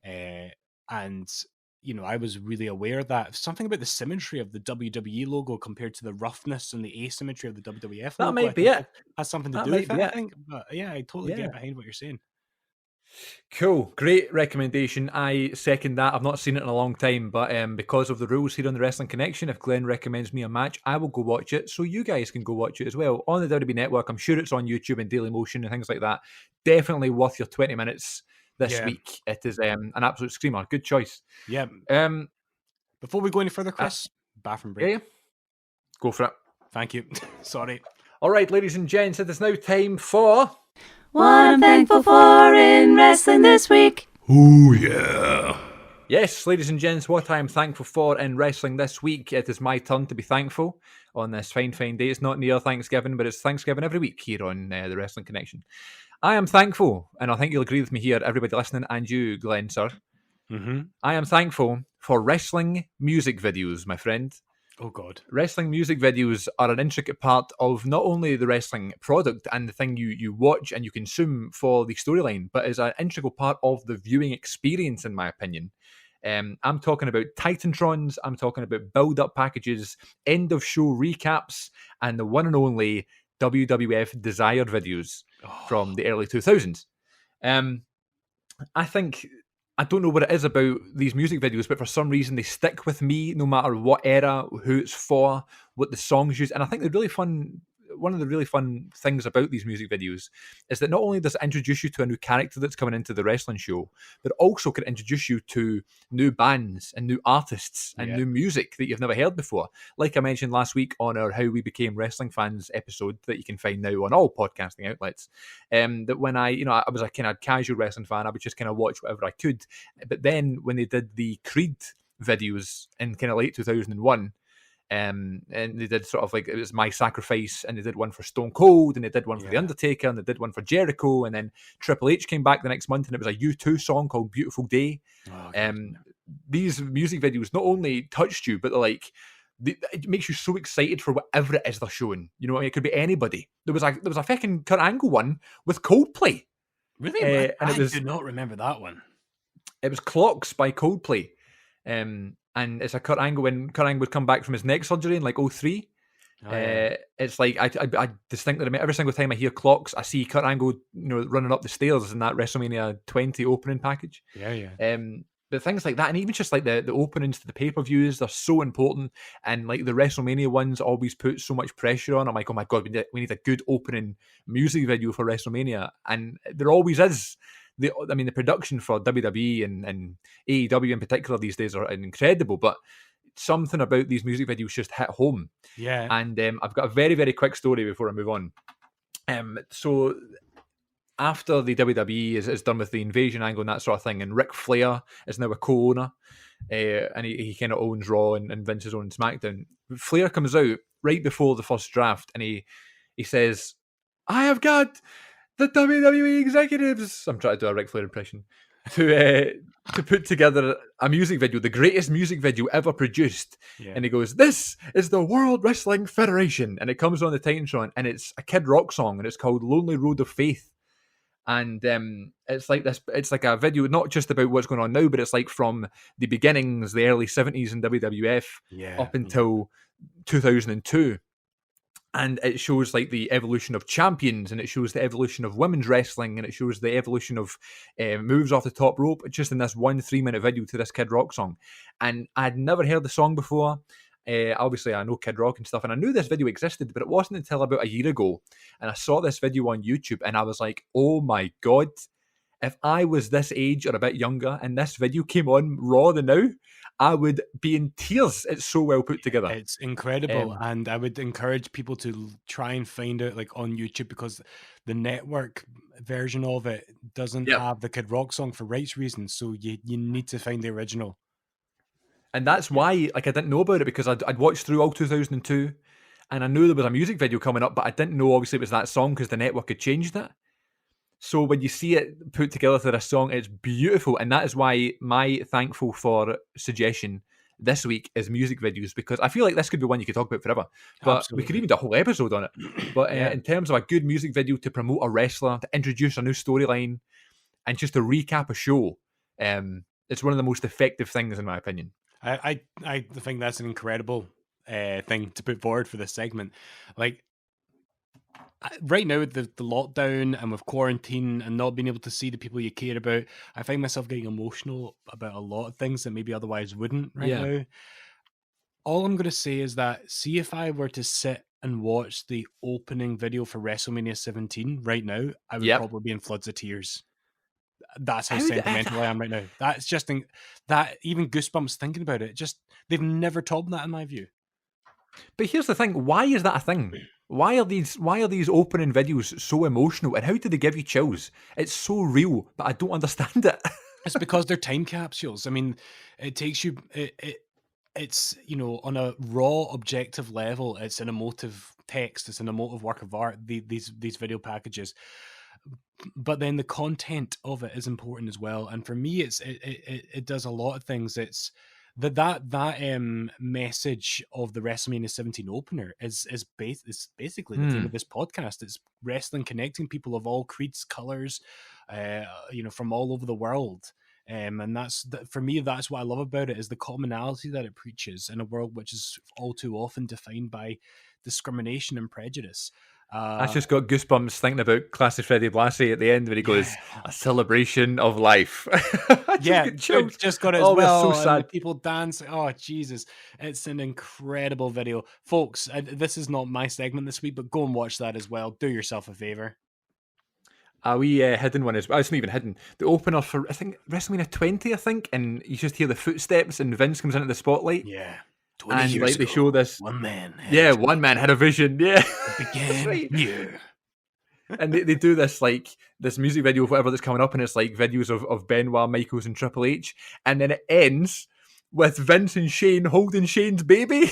And I was really aware of that. Something about the symmetry of the WWE logo compared to the roughness and the asymmetry of the WWF logo. That might be it. Has something to do with it, I think. But yeah, I totally get behind what you're saying. Cool. Great recommendation. I second that. I've not seen it in a long time, but because of the rules here on the Wrestling Connection, if Glenn recommends me a match, I will go watch it, so you guys can go watch it as well. On the WWE Network, I'm sure it's on YouTube and Daily Motion and things like that. Definitely worth your 20 minutes. This week. It is an absolute screamer. Good choice. Yeah. Before we go any further, Chris, bathroom break. Yeah. Go for it. Thank you. Sorry. All right, ladies and gents, it is now time for... What I'm thankful for in wrestling this week. Oh, yeah. Yes, ladies and gents, what I am thankful for in wrestling this week. It is my turn to be thankful on this fine day. It's not near Thanksgiving, but it's Thanksgiving every week here on the Wrestling Connection. I am thankful, and I think you'll agree with me here, everybody listening, and you, Glenn, sir. Mm-hmm. I am thankful for wrestling music videos, my friend. Oh, God. Wrestling music videos are an intricate part of not only the wrestling product and the thing you watch and you consume for the storyline, but is an integral part of the viewing experience, in my opinion. I'm talking about Titantrons, I'm talking about build-up packages, end-of-show recaps, and the one and only WWF Desired videos from the early 2000s. I don't know what it is about these music videos, but for some reason they stick with me no matter what era, who it's for, what the songs use. And I think they're really fun one of the really fun things about these music videos is that not only does it introduce you to a new character that's coming into the wrestling show, but also can introduce you to new bands and new artists and new music that you've never heard before. Like I mentioned last week on our How We Became Wrestling Fans episode that you can find now on all podcasting outlets, that when I was a kind of casual wrestling fan, I would just kind of watch whatever I could. But then when they did the Creed videos in kind of late 2001, and they did sort of like, it was My Sacrifice, and they did one for Stone Cold, and they did one for The Undertaker, and they did one for Jericho, and then Triple H came back the next month, and it was a U2 song called Beautiful Day. These music videos not only touched you, but they're like, it makes you so excited for whatever it is they're showing. You know, it could be anybody. There was a fucking Kurt Angle one with Coldplay. Really? And I do not remember that one. It was Clocks by Coldplay. And it's a Kurt Angle, when Kurt Angle would come back from his neck surgery in like 2003. It's like I distinctly remember every single time I hear Clocks, I see Kurt Angle, running up the stairs in that WrestleMania 20 opening package. But things like that, and even just like the openings to the pay-per-views, they're so important. And like the WrestleMania ones always put so much pressure on. I'm like, oh my God, we need a good opening music video for WrestleMania. And there always is. The production for WWE and AEW in particular these days are incredible, but something about these music videos just hit home. Yeah. And I've got a very, very quick story before I move on. So after the WWE is done with the invasion angle and that sort of thing, and Ric Flair is now a co-owner, and he kind of owns Raw and Vince's own SmackDown. Flair comes out right before the first draft, and he says, "I have got the WWE executives," I'm trying to do a Ric Flair impression, to put together a music video, the greatest music video ever produced. And he goes, "This is the World Wrestling Federation," and it comes on the Titantron, and it's a Kid Rock song, and it's called "Lonely Road of Faith." And it's like this. It's like a video not just about what's going on now, but it's like from the beginnings, the early 70s in WWF up until 2002. And it shows like the evolution of champions, and it shows the evolution of women's wrestling, and it shows the evolution of moves off the top rope, just in this 1 3-minute video to this Kid Rock song. And I'd never heard the song before. Obviously, I know Kid Rock and stuff, and I knew this video existed, but it wasn't until about a year ago, and I saw this video on YouTube, and I was like, oh my God, if I was this age or a bit younger, and this video came on Raw the now, I would be in tears. It's so well put together. It's incredible, and I would encourage people to try and find it like on YouTube, because the network version of it doesn't have the Kid Rock song for rights reasons, so you need to find the original. And that's why, like, I didn't know about it, because I'd watched through all 2002, and I knew there was a music video coming up, but I didn't know, obviously, it was that song, because the network had changed it. So when you see it put together to this song, it's beautiful, and that is why my thankful for suggestion this week is music videos, because I feel like this could be one you could talk about forever, but Absolutely. we could even do a whole episode on it. But in terms of a good music video to promote a wrestler, to introduce a new storyline, and just to recap a show, it's one of the most effective things in my opinion. I think that's an incredible thing to put forward for this segment. Like, right now with the lockdown and with quarantine and not being able to see the people you care about, I find myself getting emotional about a lot of things that maybe otherwise wouldn't now. All I'm going to say is that, see, if I were to sit and watch the opening video for WrestleMania 17 right now, I would probably be in floods of tears. That's how sentimental I am right now. That's just that, even goosebumps thinking about it. Just, they've never topped that in my view. But here's the thing: why is that a thing? Why are these opening videos so emotional, and how do they give you chills? It's so real, but I don't understand it. It's because they're time capsules. I mean, it takes you. It's, on a raw, objective level, it's an emotive text. It's an emotive work of art. These video packages. But then the content of it is important as well. And for me, it does a lot of things. It's that message of the WrestleMania 17 opener is basically the theme of this podcast. It's wrestling connecting people of all creeds, colors, from all over the world. And for me, that's what I love about it, is the commonality that it preaches in a world which is all too often defined by discrimination and prejudice. I just got goosebumps thinking about Classic Freddie Blassie at the end when he goes, "A celebration of life." I just get chills. Just got it as Oh, they're well. so And the sad. people dance. Oh, Jesus. It's an incredible video. Folks, this is not my segment this week, but go and watch that as well. Do yourself a favor. A wee hidden one is, well, it's not even hidden. The opener for, I think, WrestleMania 20, I think, and you just hear the footsteps and Vince comes into the spotlight. Yeah. 20 And years like they ago, show this. one man. Yeah, one man had a vision. Yeah. Began right. here. And they do this like this music video of whatever that's coming up, and it's like videos of Benoit, Michaels, and Triple H, and then it ends with Vince and Shane holding Shane's baby.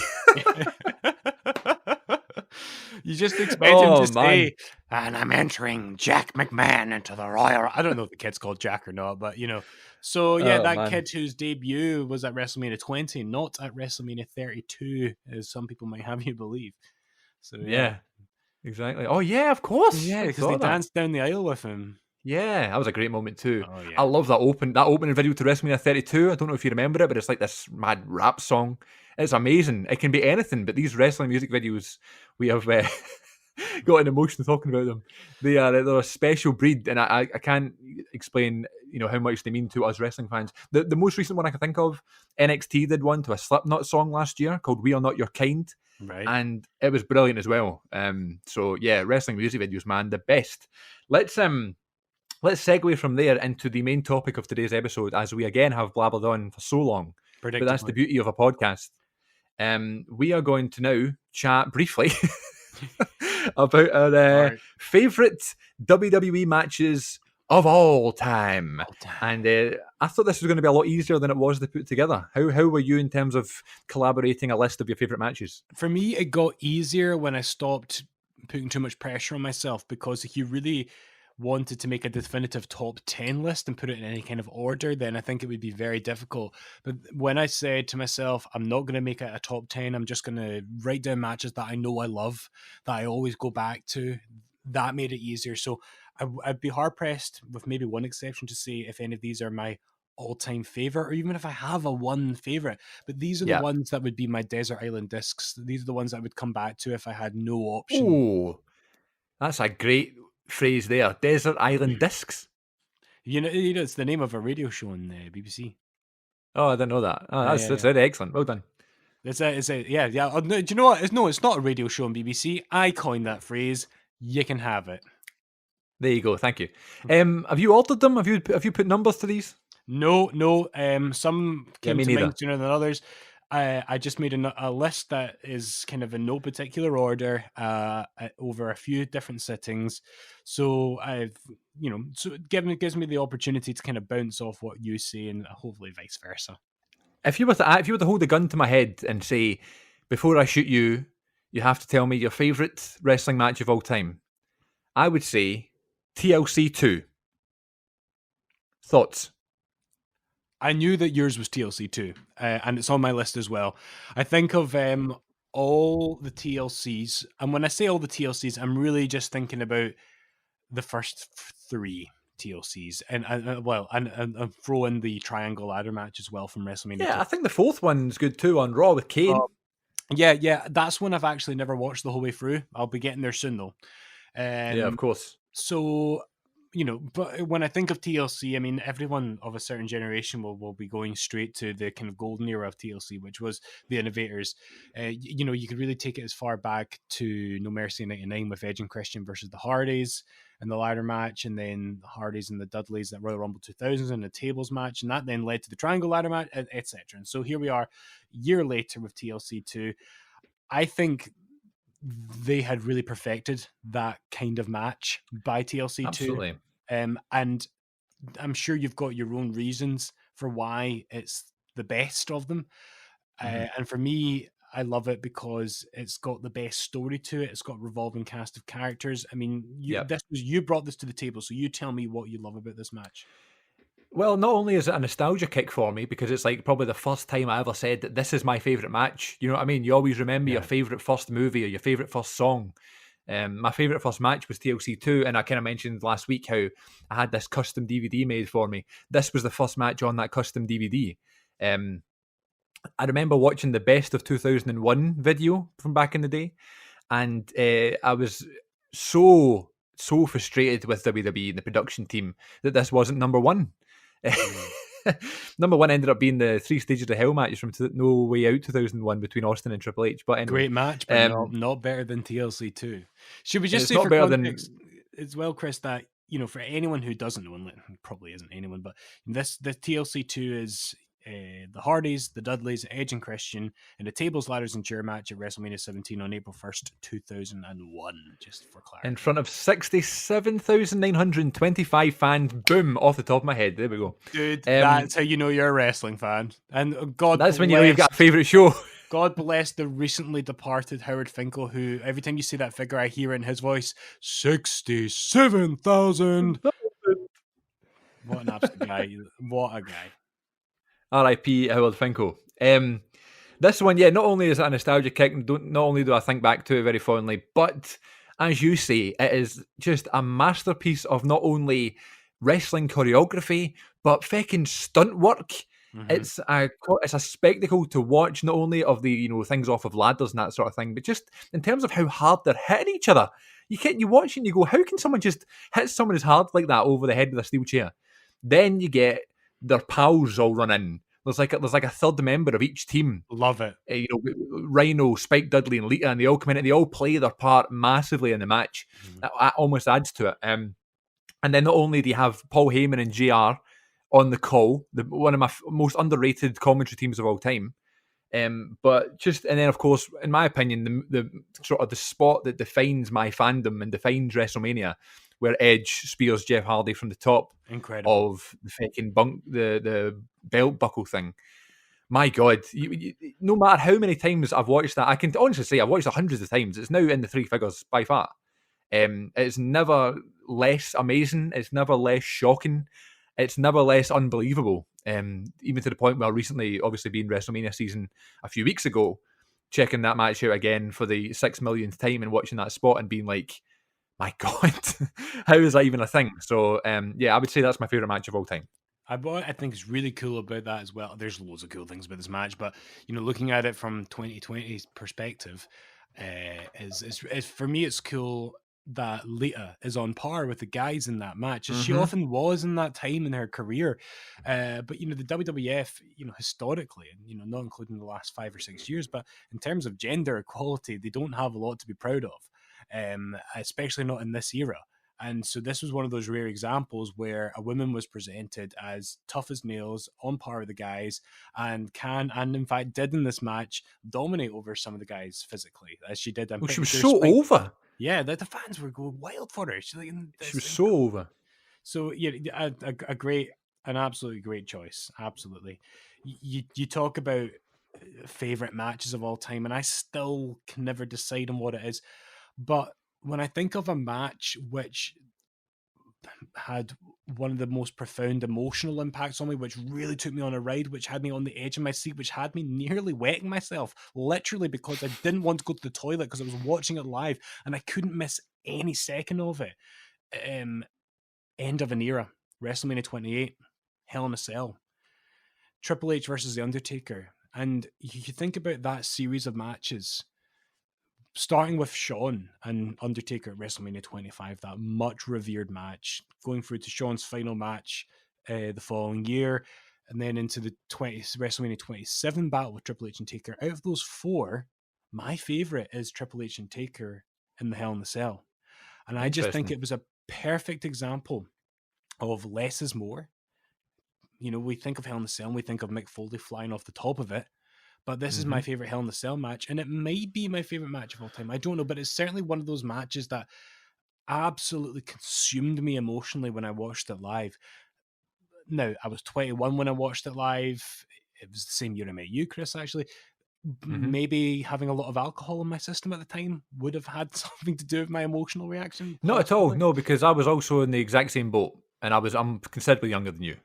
You just expect him Oh, to man. say, and I'm entering Jack McMahon into the Royal. I don't know if the kid's called Jack or not, but you know. So yeah, Oh, that man. kid whose debut was at WrestleMania 20, not at WrestleMania 32, as some people might have you believe. So Yeah, exactly. Oh yeah, of course. yeah, I because saw they that. danced down the aisle with him. Yeah, that was a great moment too. Oh I yeah, love that opening video to WrestleMania 32. I don't know if you remember it, but it's like this mad rap song. It's amazing. It can be anything, but these wrestling music videos, we have got an emotion talking about them. They're a special breed, and I can't explain how much they mean to us wrestling fans. The most recent one I can think of, NXT did one to a Slipknot song last year called "We Are Not Your Kind." right. And it was brilliant as well. So yeah, wrestling music videos, man, the best. Let's segue from there into the main topic of today's episode, as we again have blabbered on for so long. But that's the Predictably. beauty of a podcast. We are going to now chat briefly about our Right. favourite WWE matches of all time. All time. And I thought this was going to be a lot easier than it was to put together. How were you in terms of collaborating a list of your favourite matches? For me, it got easier when I stopped putting too much pressure on myself, because if you really wanted to make a definitive top 10 list and put it in any kind of order, then I think it would be very difficult. But when I said to myself, I'm not going to make it a top 10, I'm just going to write down matches that I know I love, that I always go back to, that made it easier. So I'd be hard pressed, with maybe one exception, to say if any of these are my all-time favorite, or even if I have a one favorite. But these are the Yeah. ones that would be my Desert Island Discs. These are the ones I would come back to if I had no option. Oh, that's a great phrase there. Desert Island Discs. You know, it's the name of a radio show on BBC. Oh, I didn't know that. Oh, that's Yeah. very excellent. Well done. Yeah. Oh, no, do you know what? It's not a radio show on BBC. I coined that phrase. You can have it. There you go. Thank you. Have you altered them? Have you put numbers to these? No. Some Yeah, came me to neither. mind sooner than others. I just made a list that is kind of in no particular order, over a few different sittings. So it gives me the opportunity to kind of bounce off what you say, and hopefully vice versa. If you were to hold a gun to my head and say, before I shoot you, you have to tell me your favourite wrestling match of all time, I would say TLC 2. Thoughts? I knew that yours was TLC too, and it's on my list as well. I think of all the TLCs, and when I say all the TLCs, I'm really just thinking about the first three TLCs, and throw in the Triangle Ladder match as well from WrestleMania. Yeah, 2. I think the fourth one's good too on Raw with Kane. Yeah, that's one I've actually never watched the whole way through. I'll be getting there soon though. Yeah, of course. So, but when I think of TLC, I mean, everyone of a certain generation will be going straight to the kind of golden era of TLC, which was the Innovators. You could really take it as far back to No Mercy in '99 with Edge and Christian versus the Hardys and the ladder match, and then the Hardys and the Dudleys at Royal Rumble 2000 and the tables match, and that then led to the Triangle Ladder match, etc. And so here we are, a year later with TLC 2. I think they had really perfected that kind of match by TLC 2. Absolutely. And I'm sure you've got your own reasons for why it's the best of them. And for me, I love it because it's got the best story to it. It's got a revolving cast of characters. I mean, you brought this to the table, so you tell me what you love about this match. Well, not only is it a nostalgia kick for me, because it's like probably the first time I ever said that this is my favourite match. You know what I mean? You always remember your favourite first movie or your favourite first song. My favourite first match was TLC 2, and I kind of mentioned last week how I had this custom DVD made for me. This was the first match on that custom DVD. I remember watching the Best of 2001 video from back in the day, and I was so frustrated with WWE and the production team that this wasn't number one. Number one ended up being the 3 Stages of Hell match from No Way Out 2001 between Austin and Triple H. But anyway, Great match, but not better than TLC 2. Should we just say for context as well, Chris, that for anyone who doesn't know, and probably isn't anyone, but the TLC 2 is the Hardys, the Dudleys, Edge and Christian in a tables, ladders, and chair match at WrestleMania 17 on April 1st, 2001, just for clarity. In front of 67,925 fans. Boom, off the top of my head. There we go. Dude, that's how you know you're a wrestling fan. And God that's when you know you've got a favourite show. God bless the recently departed Howard Finkel, who every time you see that figure, I hear it in his voice, 67,000. What an absolute guy. What a guy. R.I.P. Howard Finkel. This one, not only is it a nostalgia kick, not only do I think back to it very fondly, but as you say, it is just a masterpiece of not only wrestling choreography, but fucking stunt work. Mm-hmm. It's a spectacle to watch, not only of the things off of ladders and that sort of thing, but just in terms of how hard they're hitting each other. You watch and you go, how can someone just hit someone as hard like that over the head with a steel chair? Then you get their pals all run in. There's like a third member of each team. Love it. Rhino, Spike Dudley, and Lita, and they all come in and they all play their part massively in the match. Mm-hmm. That almost adds to it. And then not only do you have Paul Heyman and JR on the call, one of my most underrated commentary teams of all time. But then of course, in my opinion, the sort of the spot that defines my fandom and defines WrestleMania, where Edge spears Jeff Hardy from the top of the fucking the belt buckle thing. My God, no matter how many times I've watched that, I can honestly say I've watched it hundreds of times. It's now in the 3 figures by far. It's never less amazing. It's never less shocking. It's never less unbelievable. Even to the point where recently, obviously being WrestleMania season a few weeks ago, checking that match out again for the 6 millionth time and watching that spot and being like, my God, how is that even a thing? So, I would say that's my favourite match of all time. What I think is really cool about that as well, there's loads of cool things about this match, but, looking at it from 2020's perspective, is for me, it's cool that Lita is on par with the guys in that match, as she often was in that time in her career. But, the WWF, historically, and, not including the last 5 or 6 years, but in terms of gender equality, they don't have a lot to be proud of. Especially not in this era. And so this was one of those rare examples where a woman was presented as tough as nails, on par with the guys, and in fact did in this match dominate over some of the guys physically, as she did. She was so over. Yeah, the fans were going wild for her. She was so over. So an absolutely great choice. Absolutely. You talk about favorite matches of all time, and I still can never decide on what it is. But when I think of a match which had one of the most profound emotional impacts on me, which really took me on a ride, which had me on the edge of my seat, which had me nearly wetting myself, literally because I didn't want to go to the toilet because I was watching it live and I couldn't miss any second of it. End of an era, WrestleMania 28, Hell in a Cell, Triple H versus The Undertaker. And you think about that series of matches, starting with Shawn and Undertaker at WrestleMania 25, that much revered match, going through to Shawn's final match the following year, and then into the WrestleMania 27 battle with Triple H and Taker. Out of those 4, my favorite is Triple H and Taker in the Hell in the Cell. And I just think it was a perfect example of less is more. We think of Hell in the Cell and we think of Mick Foley flying off the top of it. But this is my favorite Hell in the Cell match, and it may be my favorite match of all time. I don't know, but it's certainly one of those matches that absolutely consumed me emotionally when I watched it live. Now, I was 21 when I watched it live. It was the same year I met you, Chris, actually. Maybe having a lot of alcohol in my system at the time would have had something to do with my emotional reaction. Not at all, no, because I was also in the exact same boat, and I'm considerably younger than you.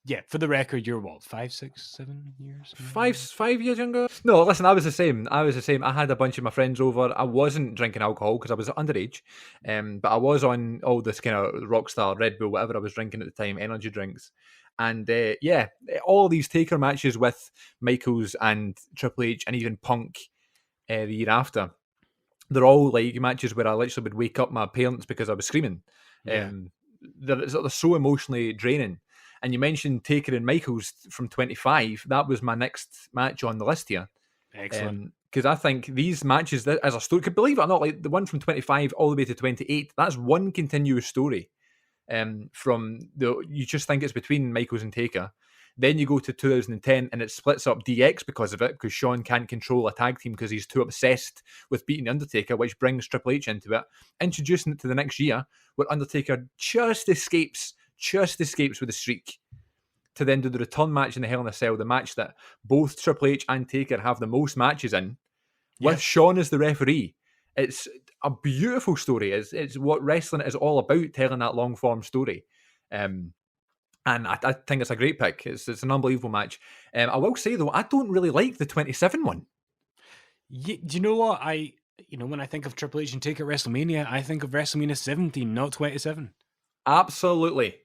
Yeah, for the record, you're what, 5, 6, 7 years? 5 years younger? No, listen, I was the same. I had a bunch of my friends over. I wasn't drinking alcohol because I was underage, but I was on all this kind of Rockstar, Red Bull, whatever I was drinking at the time, energy drinks. And all these Taker matches with Michaels and Triple H and even Punk the year after, they're all like matches where I literally would wake up my parents because I was screaming. Yeah. They're so emotionally draining. And you mentioned Taker and Michaels from 25. That was my next match on the list here. Excellent. Because I think these matches, as a story, could believe it or not, like the one from 25 all the way to 28, that's one continuous story. You just think it's between Michaels and Taker. Then you go to 2010 and it splits up DX because of it, because Shawn can't control a tag team because he's too obsessed with beating Undertaker, which brings Triple H into it, introducing it to the next year where Undertaker just escapes with a streak to then do the return match in the Hell in a Cell, the match that both Triple H and Taker have the most matches in, with Shawn as the referee. It's a beautiful story. It's what wrestling is all about, telling that long form story. And I think it's a great pick. It's an unbelievable match. I will say though, I don't really like the 27 one. Do you know what? When I think of Triple H and Taker at WrestleMania, I think of WrestleMania 17, not 27. Absolutely.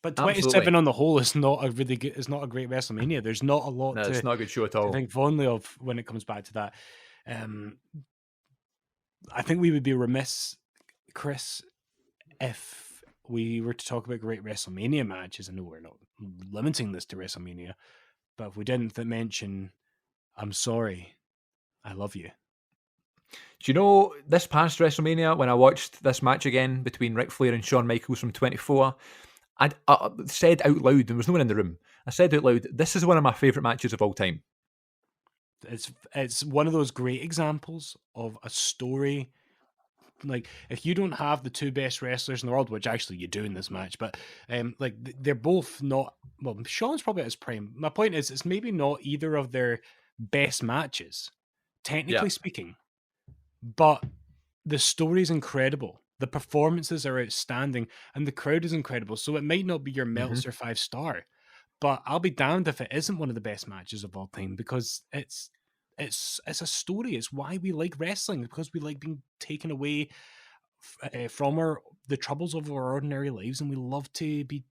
But 27 on the whole is not a really good. It's not a great WrestleMania. There's not a lot. No, it's not a good show at all. I think fondly of when it comes back to that. I think we would be remiss, Chris, if we were to talk about great WrestleMania matches. I know we're not limiting this to WrestleMania, but if we didn't mention, I'm sorry, I love you. Do you know, this past WrestleMania, when I watched this match again between Ric Flair and Shawn Michaels from 24, I said out loud, there was no one in the room, I said out loud, this is one of my favourite matches of all time. It's one of those great examples of a story. Like, if you don't have the two best wrestlers in the world, which actually you do in this match, but they're both not. Well, Shawn's probably at his prime. My point is, it's maybe not either of their best matches, technically speaking, but the story's incredible. The performances are outstanding, and the crowd is incredible. So it might not be your Meltzer 5-star, but I'll be damned if it isn't one of the best matches of all time, because it's a story. It's why we like wrestling, because we like being taken away from the troubles of our ordinary lives, and we love to be,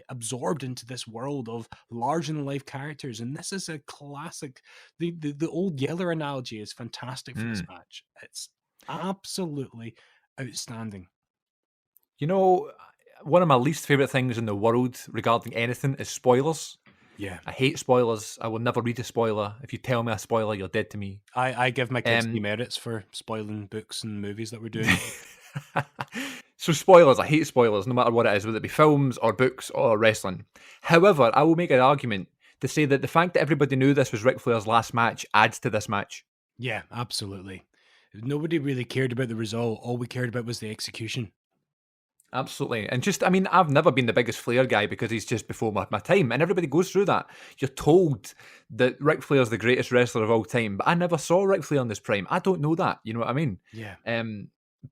absorbed into this world of larger than life characters. And this is a classic. The old Yeller analogy is fantastic for this match. It's absolutely outstanding. One of my least favorite things in the world regarding anything is spoilers. Yeah, I hate spoilers. I will never read a spoiler. If you tell me a spoiler, you're dead to me. I give my kids demerits for spoiling books and movies that we're doing. So spoilers, I hate spoilers, no matter what it is, whether it be films or books or wrestling. However, I will make an argument to say that the fact that everybody knew this was Ric Flair's last match adds to this match. Yeah, absolutely. Nobody really cared about the result. All we cared about was the execution. Absolutely. And I've never been the biggest Flair guy because he's just before my time. And everybody goes through that. You're told that Ric Flair's the greatest wrestler of all time, but I never saw Ric Flair in this prime. I don't know that. You know what I mean? Yeah.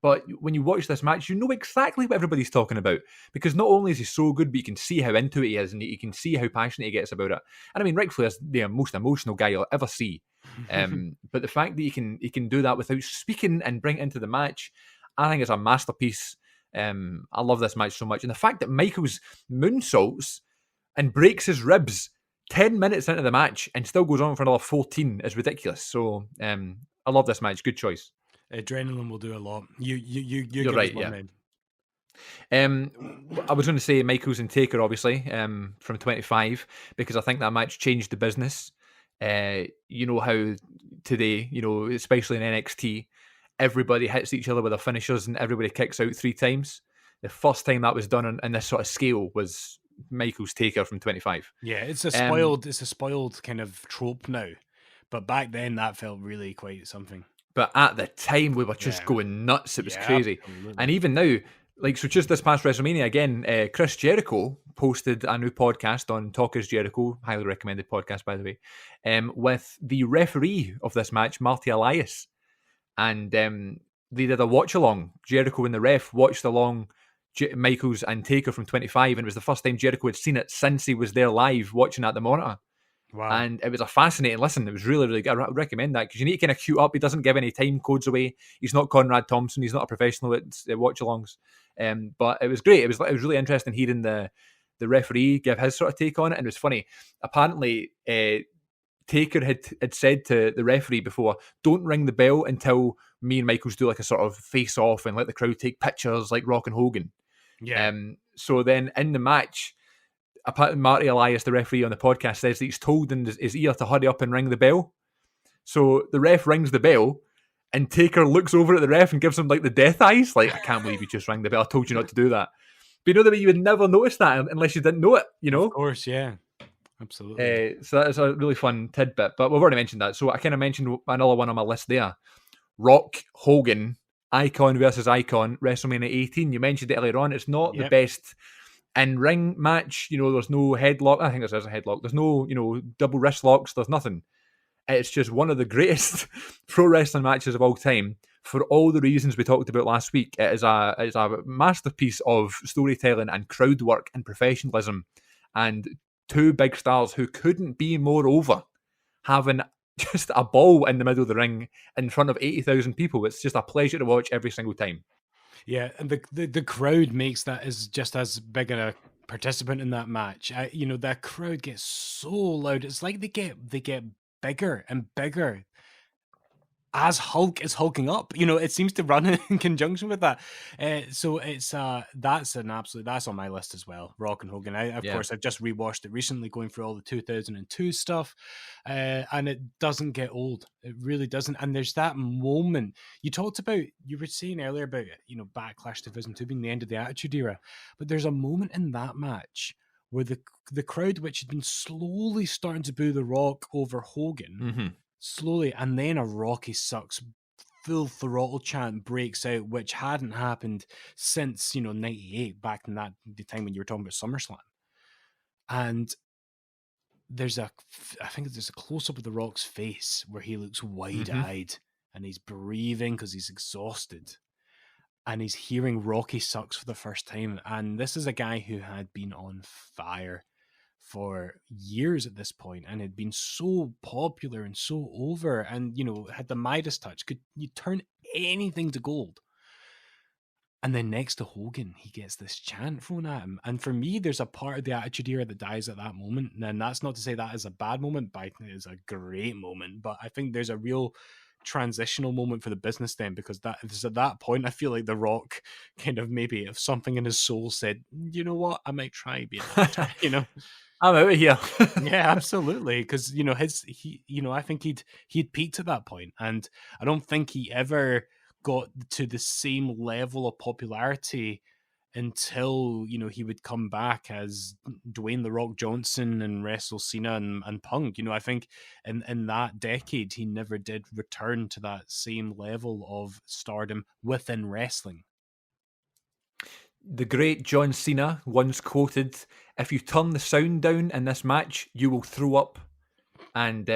But when you watch this match, you know exactly what everybody's talking about, because not only is he so good, but you can see how into it he is, and you can see how passionate he gets about it. And Ric Flair's the most emotional guy you'll ever see. But the fact that he can do that without speaking and bring it into the match, I think is a masterpiece. I love this match so much. And the fact that Michaels moonsaults and breaks his ribs 10 minutes into the match and still goes on for another 14 is ridiculous. So I love this match. Good choice. Adrenaline will do a lot. You're right, yeah. I was going to say Michaels and Taker, obviously, from 25, because I think that match changed the business. You know how today, especially in NXT, everybody hits each other with their finishers and everybody kicks out 3 times. The first time that was done on this sort of scale was Michaels Taker from 25. Yeah, it's a spoiled kind of trope now, but back then that felt really quite something. But at the time, we were just going nuts. It was crazy. Absolutely. And even now, just this past WrestleMania, again, Chris Jericho posted a new podcast on Talk is Jericho, highly recommended podcast, by the way, with the referee of this match, Marty Elias. And they did a watch-along. Jericho and the ref watched along Michaels and Taker from 25, and it was the first time Jericho had seen it since he was there live watching at the monitor. Wow. And it was a fascinating listen. It was really, really good. I recommend that because you need to kind of queue up. He doesn't give any time codes away. He's not Conrad Thompson. He's not a professional at watch-alongs. But it was great. It was really interesting hearing the referee give his sort of take on it. And it was funny. Apparently, Taker had said to the referee before, don't ring the bell until me and Michaels do like a sort of face off and let the crowd take pictures like Rock and Hogan. Yeah. So then in the match, Marty Elias, the referee on the podcast, says that he's told in his ear to hurry up and ring the bell. So the ref rings the bell, and Taker looks over at the ref and gives him like the death eyes. Like, I can't believe you just rang the bell. I told you not to do that. But you know the way you would never notice that unless you didn't know it, you know? Of course, yeah. Absolutely. So that is a really fun tidbit. But we've already mentioned that. So I kind of mentioned another one on my list there. Rock, Hogan, Icon versus Icon, WrestleMania 18. You mentioned it earlier on. It's not the best in-ring match. You know, there's no headlock. I think there's a headlock. There's no, you know, double wrist locks. There's nothing. It's just one of the greatest pro wrestling matches of all time for all the reasons we talked about last week. It is a masterpiece of storytelling and crowd work and professionalism, and two big stars who couldn't be more over, having just a ball in the middle of the ring in front of 80,000 people. It's just a pleasure to watch every single time. Yeah, and the crowd makes that as just as big a participant in that match. You know, that crowd gets so loud. It's like they get bigger and bigger as Hulk is hulking up. You know, it seems to run in conjunction with that. So it's that's on my list as well. Rock and Hogan. Of course, I've just rewatched it recently, going through all the 2002 stuff, and it doesn't get old. It really doesn't. And there's that moment you were saying earlier about, you know, Backlash 2002 being the end of the Attitude Era, but there's a moment in that match where the crowd, which had been slowly starting to boo The Rock over Hogan, slowly, and then a Rocky Sucks full throttle chant breaks out, which hadn't happened since, you know, 98, back in the time when you were talking about SummerSlam. And I think there's a close-up of The Rock's face where he looks wide-eyed and he's breathing because he's exhausted. And he's hearing Rocky Sucks for the first time. And this is a guy who had been on fire for years at this point and had been so popular and so over, and, you know, had the Midas touch, could you turn anything to gold. And then next to Hogan, he gets this chant thrown at him. And for me, there's a part of the Attitude Era that dies at that moment. And that's not to say that is a bad moment, but it is a great moment. But I think there's a real transitional moment for the business then, because at that point I feel like The Rock kind of, maybe if something in his soul said, you know what, I might try being an actor, you know. I'm out of here. Yeah, absolutely. Because, you know, I think he'd peaked at that point, and I don't think he ever got to the same level of popularity until, you know, he would come back as Dwayne The Rock Johnson and wrestle Cena and Punk. You know, I think in that decade he never did return to that same level of stardom within wrestling. The great John Cena once quoted, "If you turn the sound down in this match, you will throw up." And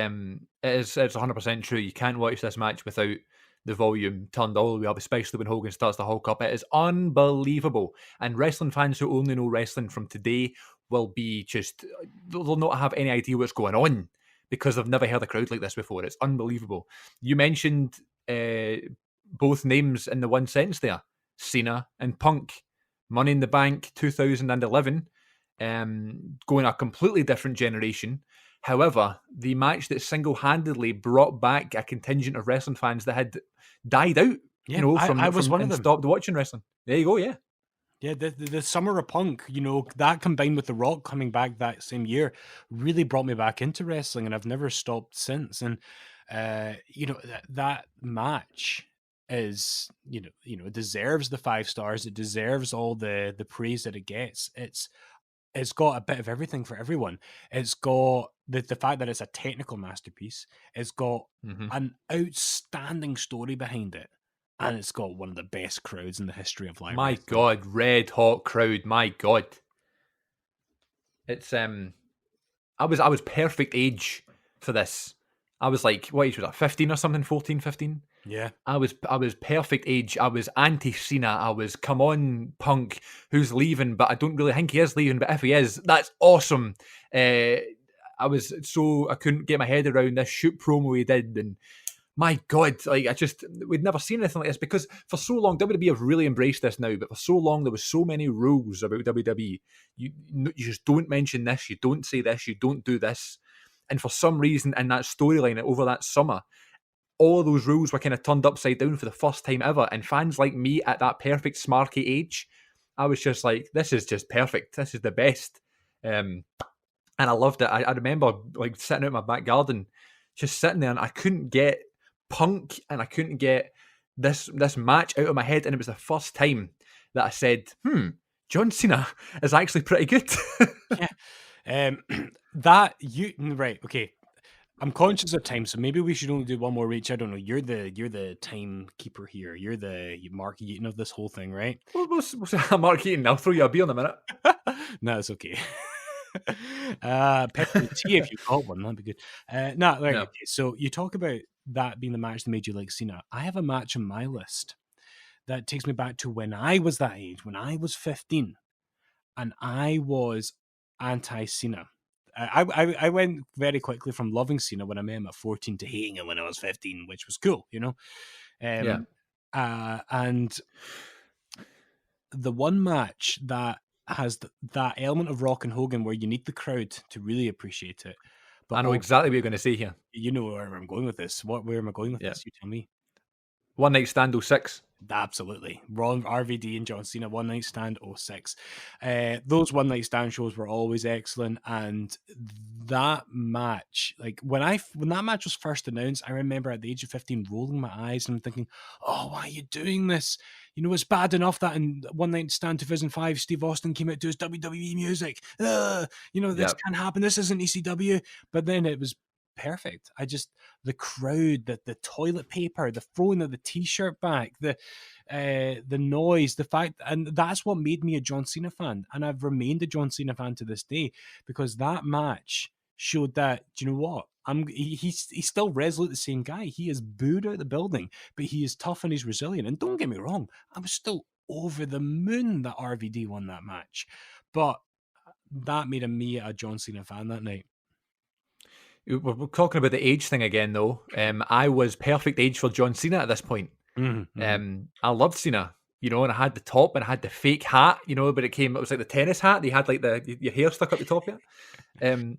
it's 100% true. You can't watch this match without the volume turned all the way up, especially when Hogan starts to hulk up. It is unbelievable. And wrestling fans who only know wrestling from today will be just, they'll not have any idea what's going on because they've never heard a crowd like this before. It's unbelievable. You mentioned both names in the one sentence there, Cena and Punk. Money in the Bank 2011, going a completely different generation. However, the match that single-handedly brought back a contingent of wrestling fans that had died out, I was one of them. Stopped watching wrestling. There you go, yeah. Yeah, the Summer of Punk, you know, that combined with The Rock coming back that same year really brought me back into wrestling, and I've never stopped since. And, you know, that match is, you know, it deserves the 5 stars. It deserves all the praise that it gets. It's got a bit of everything for everyone. It's got the fact that it's a technical masterpiece. It's got an outstanding story behind it. And it's got one of the best crowds in the history of live My wrestling. God, red hot crowd. My God. It's I was perfect age for this. I was like, what age was I? 15 or something? 14, 15? Yeah. I was perfect age. I was anti-Cena. I was, come on, Punk, who's leaving, but I don't really think he is leaving, but if he is, that's awesome. I couldn't get my head around this shoot promo he did, and my God, like, we'd never seen anything like this, because for so long, WWE have really embraced this now, but for so long, there was so many rules about WWE. You just don't mention this, you don't say this, you don't do this. And for some reason, in that storyline over that summer, all of those rules were kind of turned upside down for the first time ever. And fans like me at that perfect smarky age, I was just like, this is just perfect. This is the best. And I loved it. I remember like sitting out in my back garden, just sitting there, and I couldn't get Punk and I couldn't get this match out of my head. And it was the first time that I said, John Cena is actually pretty good. Yeah. Right, okay. I'm conscious of time, so maybe we should only do one more reach. I don't know. You're the timekeeper here. You're the Mark Eaton of this whole thing, right? We'll Mark Eaton, I'll throw you a beer in a minute. No, it's okay. Peppermint tea if you got one, that'd be good. Okay. So you talk about that being the match that made you like Cena. I have a match on my list that takes me back to when I was that age, when I was 15, and I was anti-Cena. I went very quickly from loving Cena when I met him at 14 to hating him when I was 15, which was cool, you know? And the one match that has that element of Rock and Hogan where you need the crowd to really appreciate it. But I know exactly what you're going to say here. You know where I'm going with this. Where am I going with this? You tell me. One Night Stand 06. Absolutely. Ron RVD and John Cena, One Night Stand 06. Those One Night Stand shows were always excellent. And that match, like when that match was first announced, I remember at the age of 15 rolling my eyes and thinking, oh, why are you doing this? You know, it's bad enough that in One Night Stand 2005, Steve Austin came out to his WWE music. You know, this can't happen. This isn't ECW. But then it was perfect. The crowd, the toilet paper, the throwing of the t-shirt back, the noise, the fact, and that's what made me a John Cena fan. And I've remained a John Cena fan to this day because that match showed that, do you know what? He's still resolute, the same guy. He is booed out the building, but he is tough and he's resilient. And don't get me wrong, I was still over the moon that RVD won that match. But that made me a John Cena fan that night. We're talking about the age thing again, though. I was perfect age for John Cena at this point. I loved Cena, you know, and I had the top and I had the fake hat, you know, but it was like the tennis hat. They had like your hair stuck up the top of it.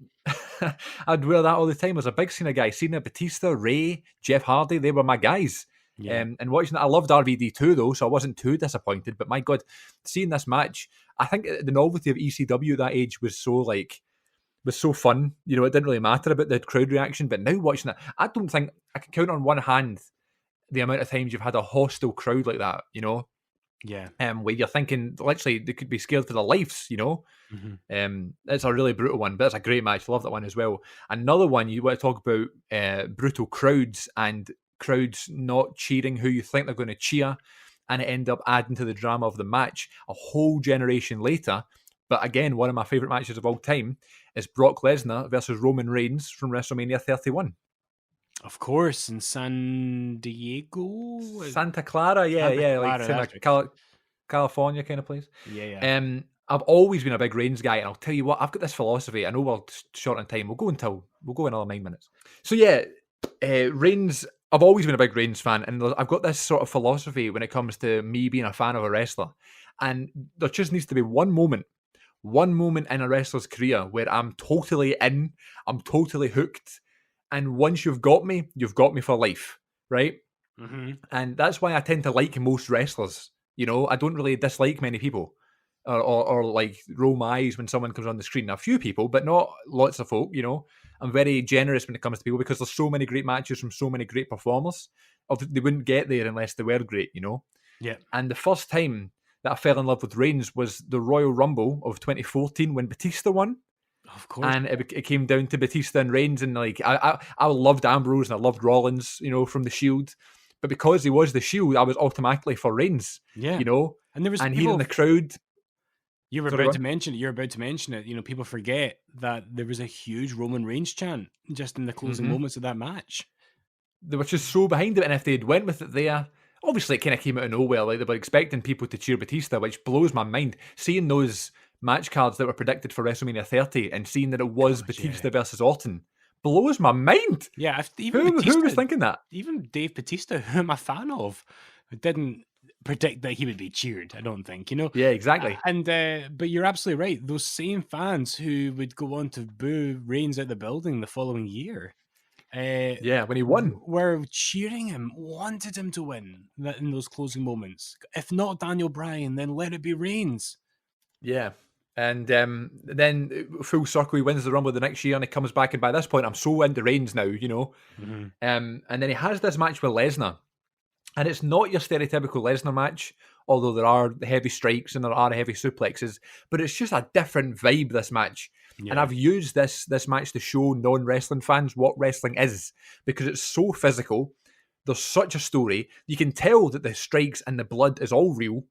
I'd wear that all the time. I was a big Cena guy. Cena, Batista, Ray, Jeff Hardy, they were my guys. Yeah. And watching that, I loved RVD too, though, so I wasn't too disappointed. But my God, seeing this match, I think the novelty of ECW that age was so fun. You know, it didn't really matter about the crowd reaction, but now watching it, I don't think I can count on one hand the amount of times you've had a hostile crowd like that, you know? Yeah. Where you're thinking, literally, they could be scared for their lives, you know? It's a really brutal one, but it's a great match. I love that one as well. Another one, you want to talk about brutal crowds and crowds not cheering who you think they're going to cheer, and it end up adding to the drama of the match a whole generation later. But again, one of my favourite matches of all time is Brock Lesnar versus Roman Reigns from WrestleMania 31. Of course, in San Diego? Santa Clara, like California kind of place. Yeah. I've always been a big Reigns guy, and I'll tell you what, I've got this philosophy. I know we're short on time. We'll go another 9 minutes. So yeah, Reigns, I've always been a big Reigns fan, and I've got this sort of philosophy when it comes to me being a fan of a wrestler. And there just needs to be one moment in a wrestler's career where I'm totally in, I'm totally hooked. And once you've got me for life, right? And that's why I tend to like most wrestlers. You know, I don't really dislike many people or like roll my eyes when someone comes on the screen. A few people, but not lots of folk, you know. I'm very generous when it comes to people because there's so many great matches from so many great performers. They wouldn't get there unless they were great, you know. Yeah. And the first time that I fell in love with Reigns was the Royal Rumble of 2014 when Batista won. Of course. And it came down to Batista and Reigns, and like I loved Ambrose and I loved Rollins, you know, from the Shield. But because he was the Shield, I was automatically for Reigns. Yeah. You know? And there was here in the crowd. You're about to mention it. You know, people forget that there was a huge Roman Reigns chant just in the closing moments of that match. They were just so behind it, and if they'd went with it there, obviously it kind of came out of nowhere. Like they were expecting people to cheer Batista, which blows my mind. Seeing those match cards that were predicted for WrestleMania 30 and seeing that it was Batista versus Orton blows my mind. Yeah, who was thinking that? Even Dave Batista, who I'm a fan of, didn't predict that he would be cheered. I don't think, you know. Yeah, exactly. And but you're absolutely right. Those same fans who would go on to boo Reigns out the building the following year, Yeah, when he won. were cheering him, wanted him to win in those closing moments. If not Daniel Bryan, then let it be Reigns. Yeah. And then full circle, he wins the Rumble the next year and he comes back. And by this point, I'm so into Reigns now, you know. And then he has this match with Lesnar. And it's not your stereotypical Lesnar match, although there are heavy strikes and there are heavy suplexes. But it's just a different vibe, this match. Yeah. And I've used this match to show non-wrestling fans what wrestling is, because it's so physical. There's such a story. You can tell that the strikes and the blood is all real.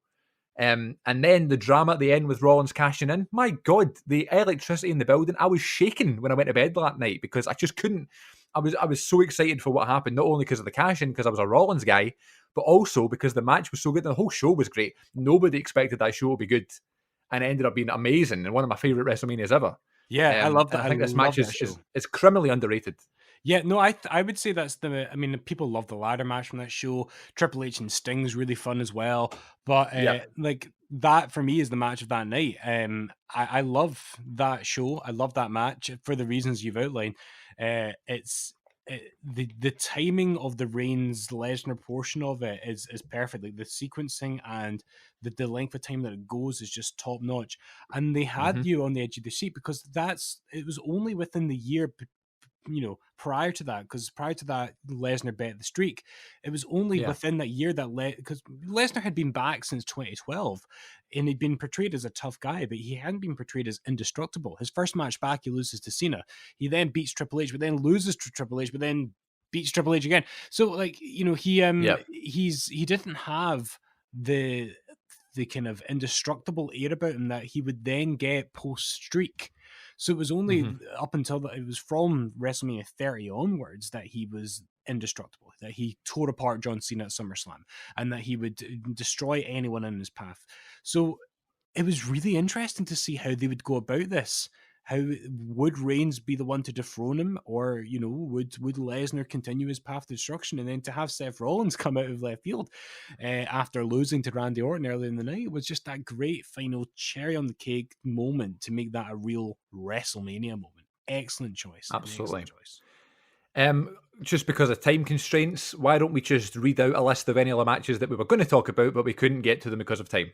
And then the drama at the end with Rollins cashing in. My God, the electricity in the building. I was shaking when I went to bed that night because I just couldn't. I was so excited for what happened, not only because of the cash in, because I was a Rollins guy, but also because the match was so good. The whole show was great. Nobody expected that show to be good. And it ended up being amazing and one of my favourite WrestleManias ever. Yeah, I love that. I think this match is is criminally underrated. Yeah, no, I would say that's I mean, people love the ladder match from that show. Triple H and Sting's really fun as well. But like that for me is the match of that night. I love that show. I love that match for the reasons you've outlined. The timing of the Reigns Lesnar portion of it is perfect. Like the sequencing and the length of time that it goes is just top notch. And they had you on the edge of the seat because it was only within the year, you know, prior to that, because prior to that, Lesnar bet the streak. It was only within that year that because Lesnar had been back since 2012 and he'd been portrayed as a tough guy, but he hadn't been portrayed as indestructible. His first match back, he loses to Cena. He then beats Triple H, but then loses to Triple H, but then beats Triple H again. So, like, you know, he didn't have the kind of indestructible air about him that he would then get post streak. So it was only up until it was from WrestleMania 30 onwards that he was indestructible, that he tore apart John Cena at SummerSlam, and that he would destroy anyone in his path. So it was really interesting to see how they would go about this. How would Reigns be the one to dethrone him, or, you know, would Lesnar continue his path to destruction? And then to have Seth Rollins come out of left field after losing to Randy Orton earlier in the night was just that great final cherry on the cake moment to make that a real WrestleMania moment. Excellent choice. Absolutely. Excellent choice. Just because of time constraints, why don't we just read out a list of any other matches that we were going to talk about, but we couldn't get to them because of time?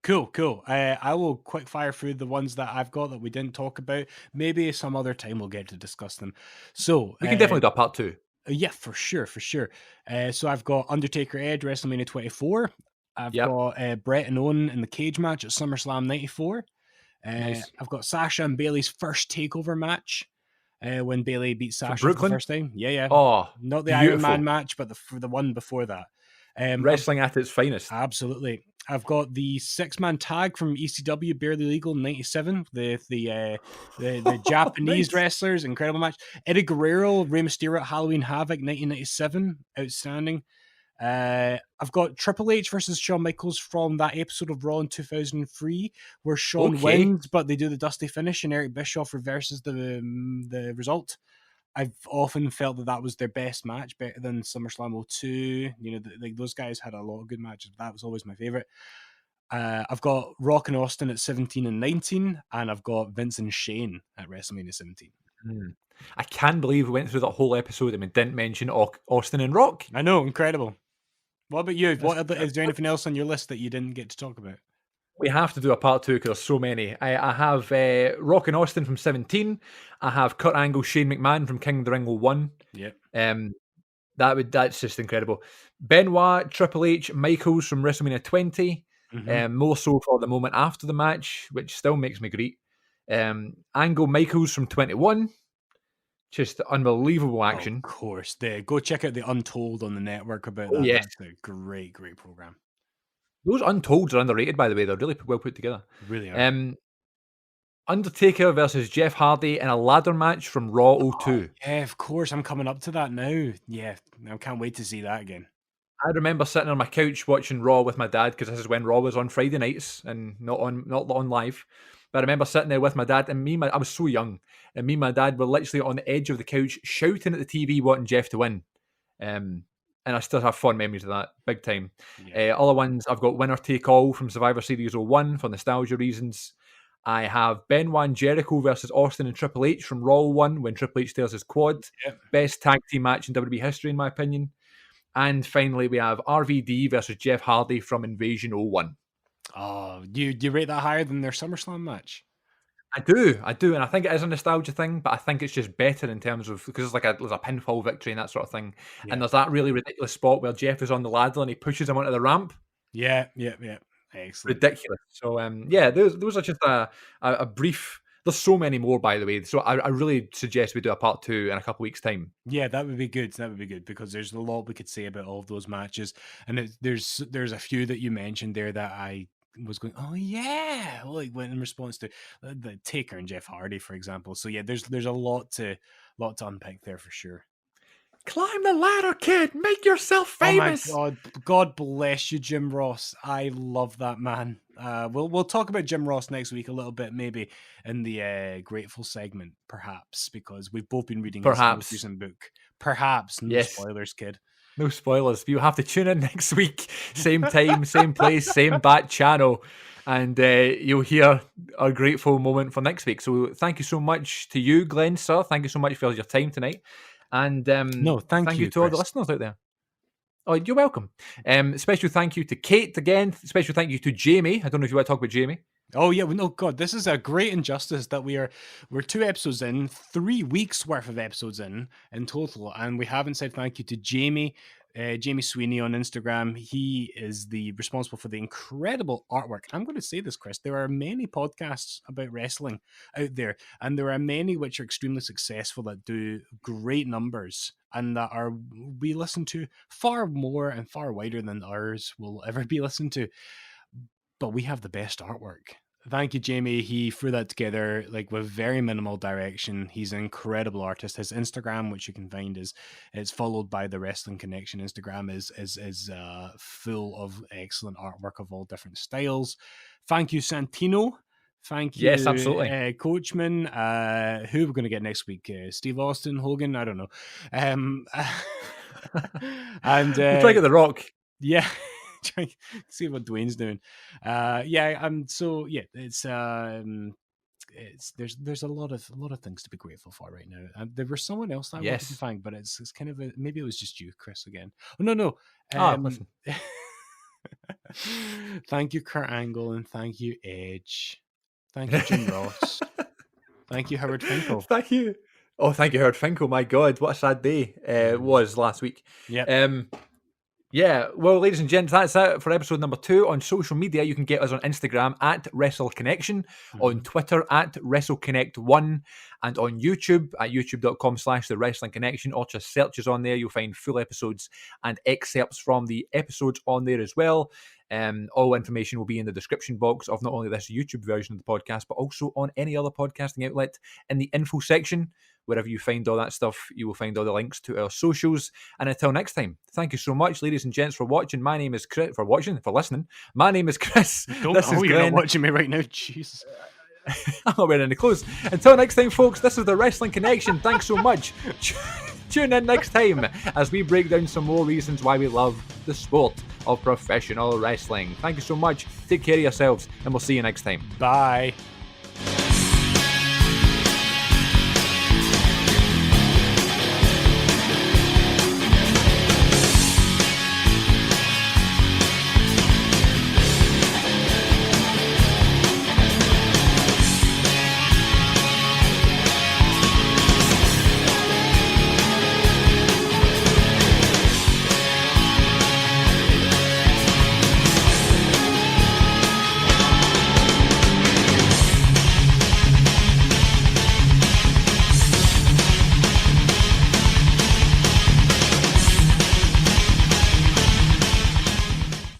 Cool. I will quick fire through the ones that I've got that we didn't talk about. Maybe some other time we'll get to discuss them. So we can definitely do a part 2. Yeah, for sure. So I've got Undertaker Edge, WrestleMania 24. I've got Brett and Owen in the cage match at SummerSlam 94. Nice. I've got Sasha and Bayley's first takeover match when Bayley beat Sasha for the first time. Yeah. Oh, not the Iron Man match, but the one before that. Wrestling at its finest. Absolutely. I've got the 6-man tag from ECW, Barely Legal, 97. The Japanese wrestlers, incredible match. Eddie Guerrero, Rey Mysterio at Halloween Havoc, 1997, outstanding. I've got Triple H versus Shawn Michaels from that episode of Raw in 2003, where Shawn wins, but they do the dusty finish, and Eric Bischoff reverses the result. I've often felt that was their best match, better than SummerSlam 02. You know, those guys had a lot of good matches. That was always my favorite. I've got Rock and Austin at 17 and 19, and I've got Vince and Shane at WrestleMania 17. I can't believe we went through that whole episode and we didn't mention Austin and Rock. I know, incredible. What about you? Is there anything else on your list that you didn't get to talk about? We have to do a part 2 because there's so many. I have Rock and Austin from 17. I have Kurt Angle, Shane McMahon from King of the Ring 01. Yeah. That's just incredible. Benoit, Triple H, Michaels from WrestleMania 20. More so for the moment after the match, which still makes me great. Angle, Michaels from 21. Just unbelievable action. Of course. Go check out the Untold on the network about that. Yes. That's a great program. Those Untolds are underrated, by the way. They're really well put together. Really are. Undertaker versus Jeff Hardy in a ladder match from Raw 02. Yeah, of course. I'm coming up to that now. Yeah, I can't wait to see that again. I remember sitting on my couch watching Raw with my dad, because this is when Raw was on Friday nights and not on live. But I remember sitting there with my dad, and I was so young, and me and my dad were literally on the edge of the couch shouting at the TV wanting Jeff to win. And and I still have fond memories of that, big time. Yeah. Other ones, I've got Winner Take All from Survivor Series 01 for nostalgia reasons. I have Benoit and Jericho versus Austin and Triple H from Raw 1 when Triple H tears his quad. Yep. Best tag team match in WWE history, in my opinion. And finally, we have RVD versus Jeff Hardy from Invasion 01. Oh, do you rate that higher than their SummerSlam match? I do, and I think it is a nostalgia thing, but I think it's just better in terms of, because there's a pinfall victory and that sort of thing, Yeah. and there's that really ridiculous spot where Jeff is on the ladder and he pushes him onto the ramp. Yeah. Excellent. Ridiculous. So those are just a brief. There's so many more, by the way. So I really suggest we do a part 2 in a couple of weeks' time. Yeah, that would be good. That would be good because there's a lot we could say about all of those matches, and there's a few that you mentioned there that I was going, oh yeah, like when in response to the Taker and Jeff Hardy, for example. So yeah, there's a lot to unpack there for sure. Climb the ladder, kid. Make yourself famous. Oh my God, God bless you, Jim Ross. I love that man. We'll talk about Jim Ross next week a little bit, maybe in the Grateful segment, perhaps, because we've both been reading his most recent book. Perhaps, no spoilers, kid. No spoilers. You have to tune in next week. Same time, same place, same bat channel. And you'll hear our grateful moment for next week. So thank you so much to you, Glenn, sir. Thank you so much for your time tonight. And thank you to all the listeners out there. Oh, you're welcome. Special thank you to Kate again. Special thank you to Jamie. I don't know if you want to talk about Jamie. Oh yeah, no, God, this is a great injustice that we're 2 episodes in, 3 weeks worth of episodes in total, and we haven't said thank you to Jamie. Jamie Sweeney on Instagram. He is responsible for the incredible artwork. I'm going to say this, Chris. There are many podcasts about wrestling out there, and there are many which are extremely successful that do great numbers and that we listen to far more and far wider than ours will ever be listened to. But we have the best artwork. Thank you, Jamie. He threw that together like with very minimal direction. He's an incredible artist. His Instagram, which you can find, is followed by the Wrestling Connection Instagram, is full of excellent artwork of all different styles. Thank you, Santino. Thank you, yes, absolutely. Coachman. Who we're going to get next week? Steve Austin, Hogan. I don't know. And we'll try to get The Rock. Yeah. Try to see what Dwayne's doing. There's a lot of things to be grateful for right now. There was someone else that I wanted to thank, but it's kind of maybe it was just you, Chris, again. Oh no. Listen. Thank you, Kurt Angle, and thank you, Edge. Thank you, Jim Ross. Thank you, Howard Finkel. Thank you. Oh, thank you, Howard Finkel. My God, what a sad day it was last week. Yeah. Yeah, well, ladies and gents, that's it for episode number 2. On social media, you can get us on Instagram at WrestleConnection, on Twitter at WrestleConnect1, and on YouTube at youtube.com/The Wrestling Connection, or just search us on there. You'll find full episodes and excerpts from the episodes on there as well. All information will be in the description box of not only this YouTube version of the podcast, but also on any other podcasting outlet in the info section. Wherever you find all that stuff, you will find all the links to our socials. And until next time, thank you so much, ladies and gents, for watching. My name is Chris. For listening. My name is Chris. You're not watching me right now. Jesus. I'm not wearing any clothes. Until next time, folks, this is The Wrestling Connection. Thanks so much. Tune in next time as we break down some more reasons why we love the sport of professional wrestling. Thank you so much. Take care of yourselves, and we'll see you next time. Bye.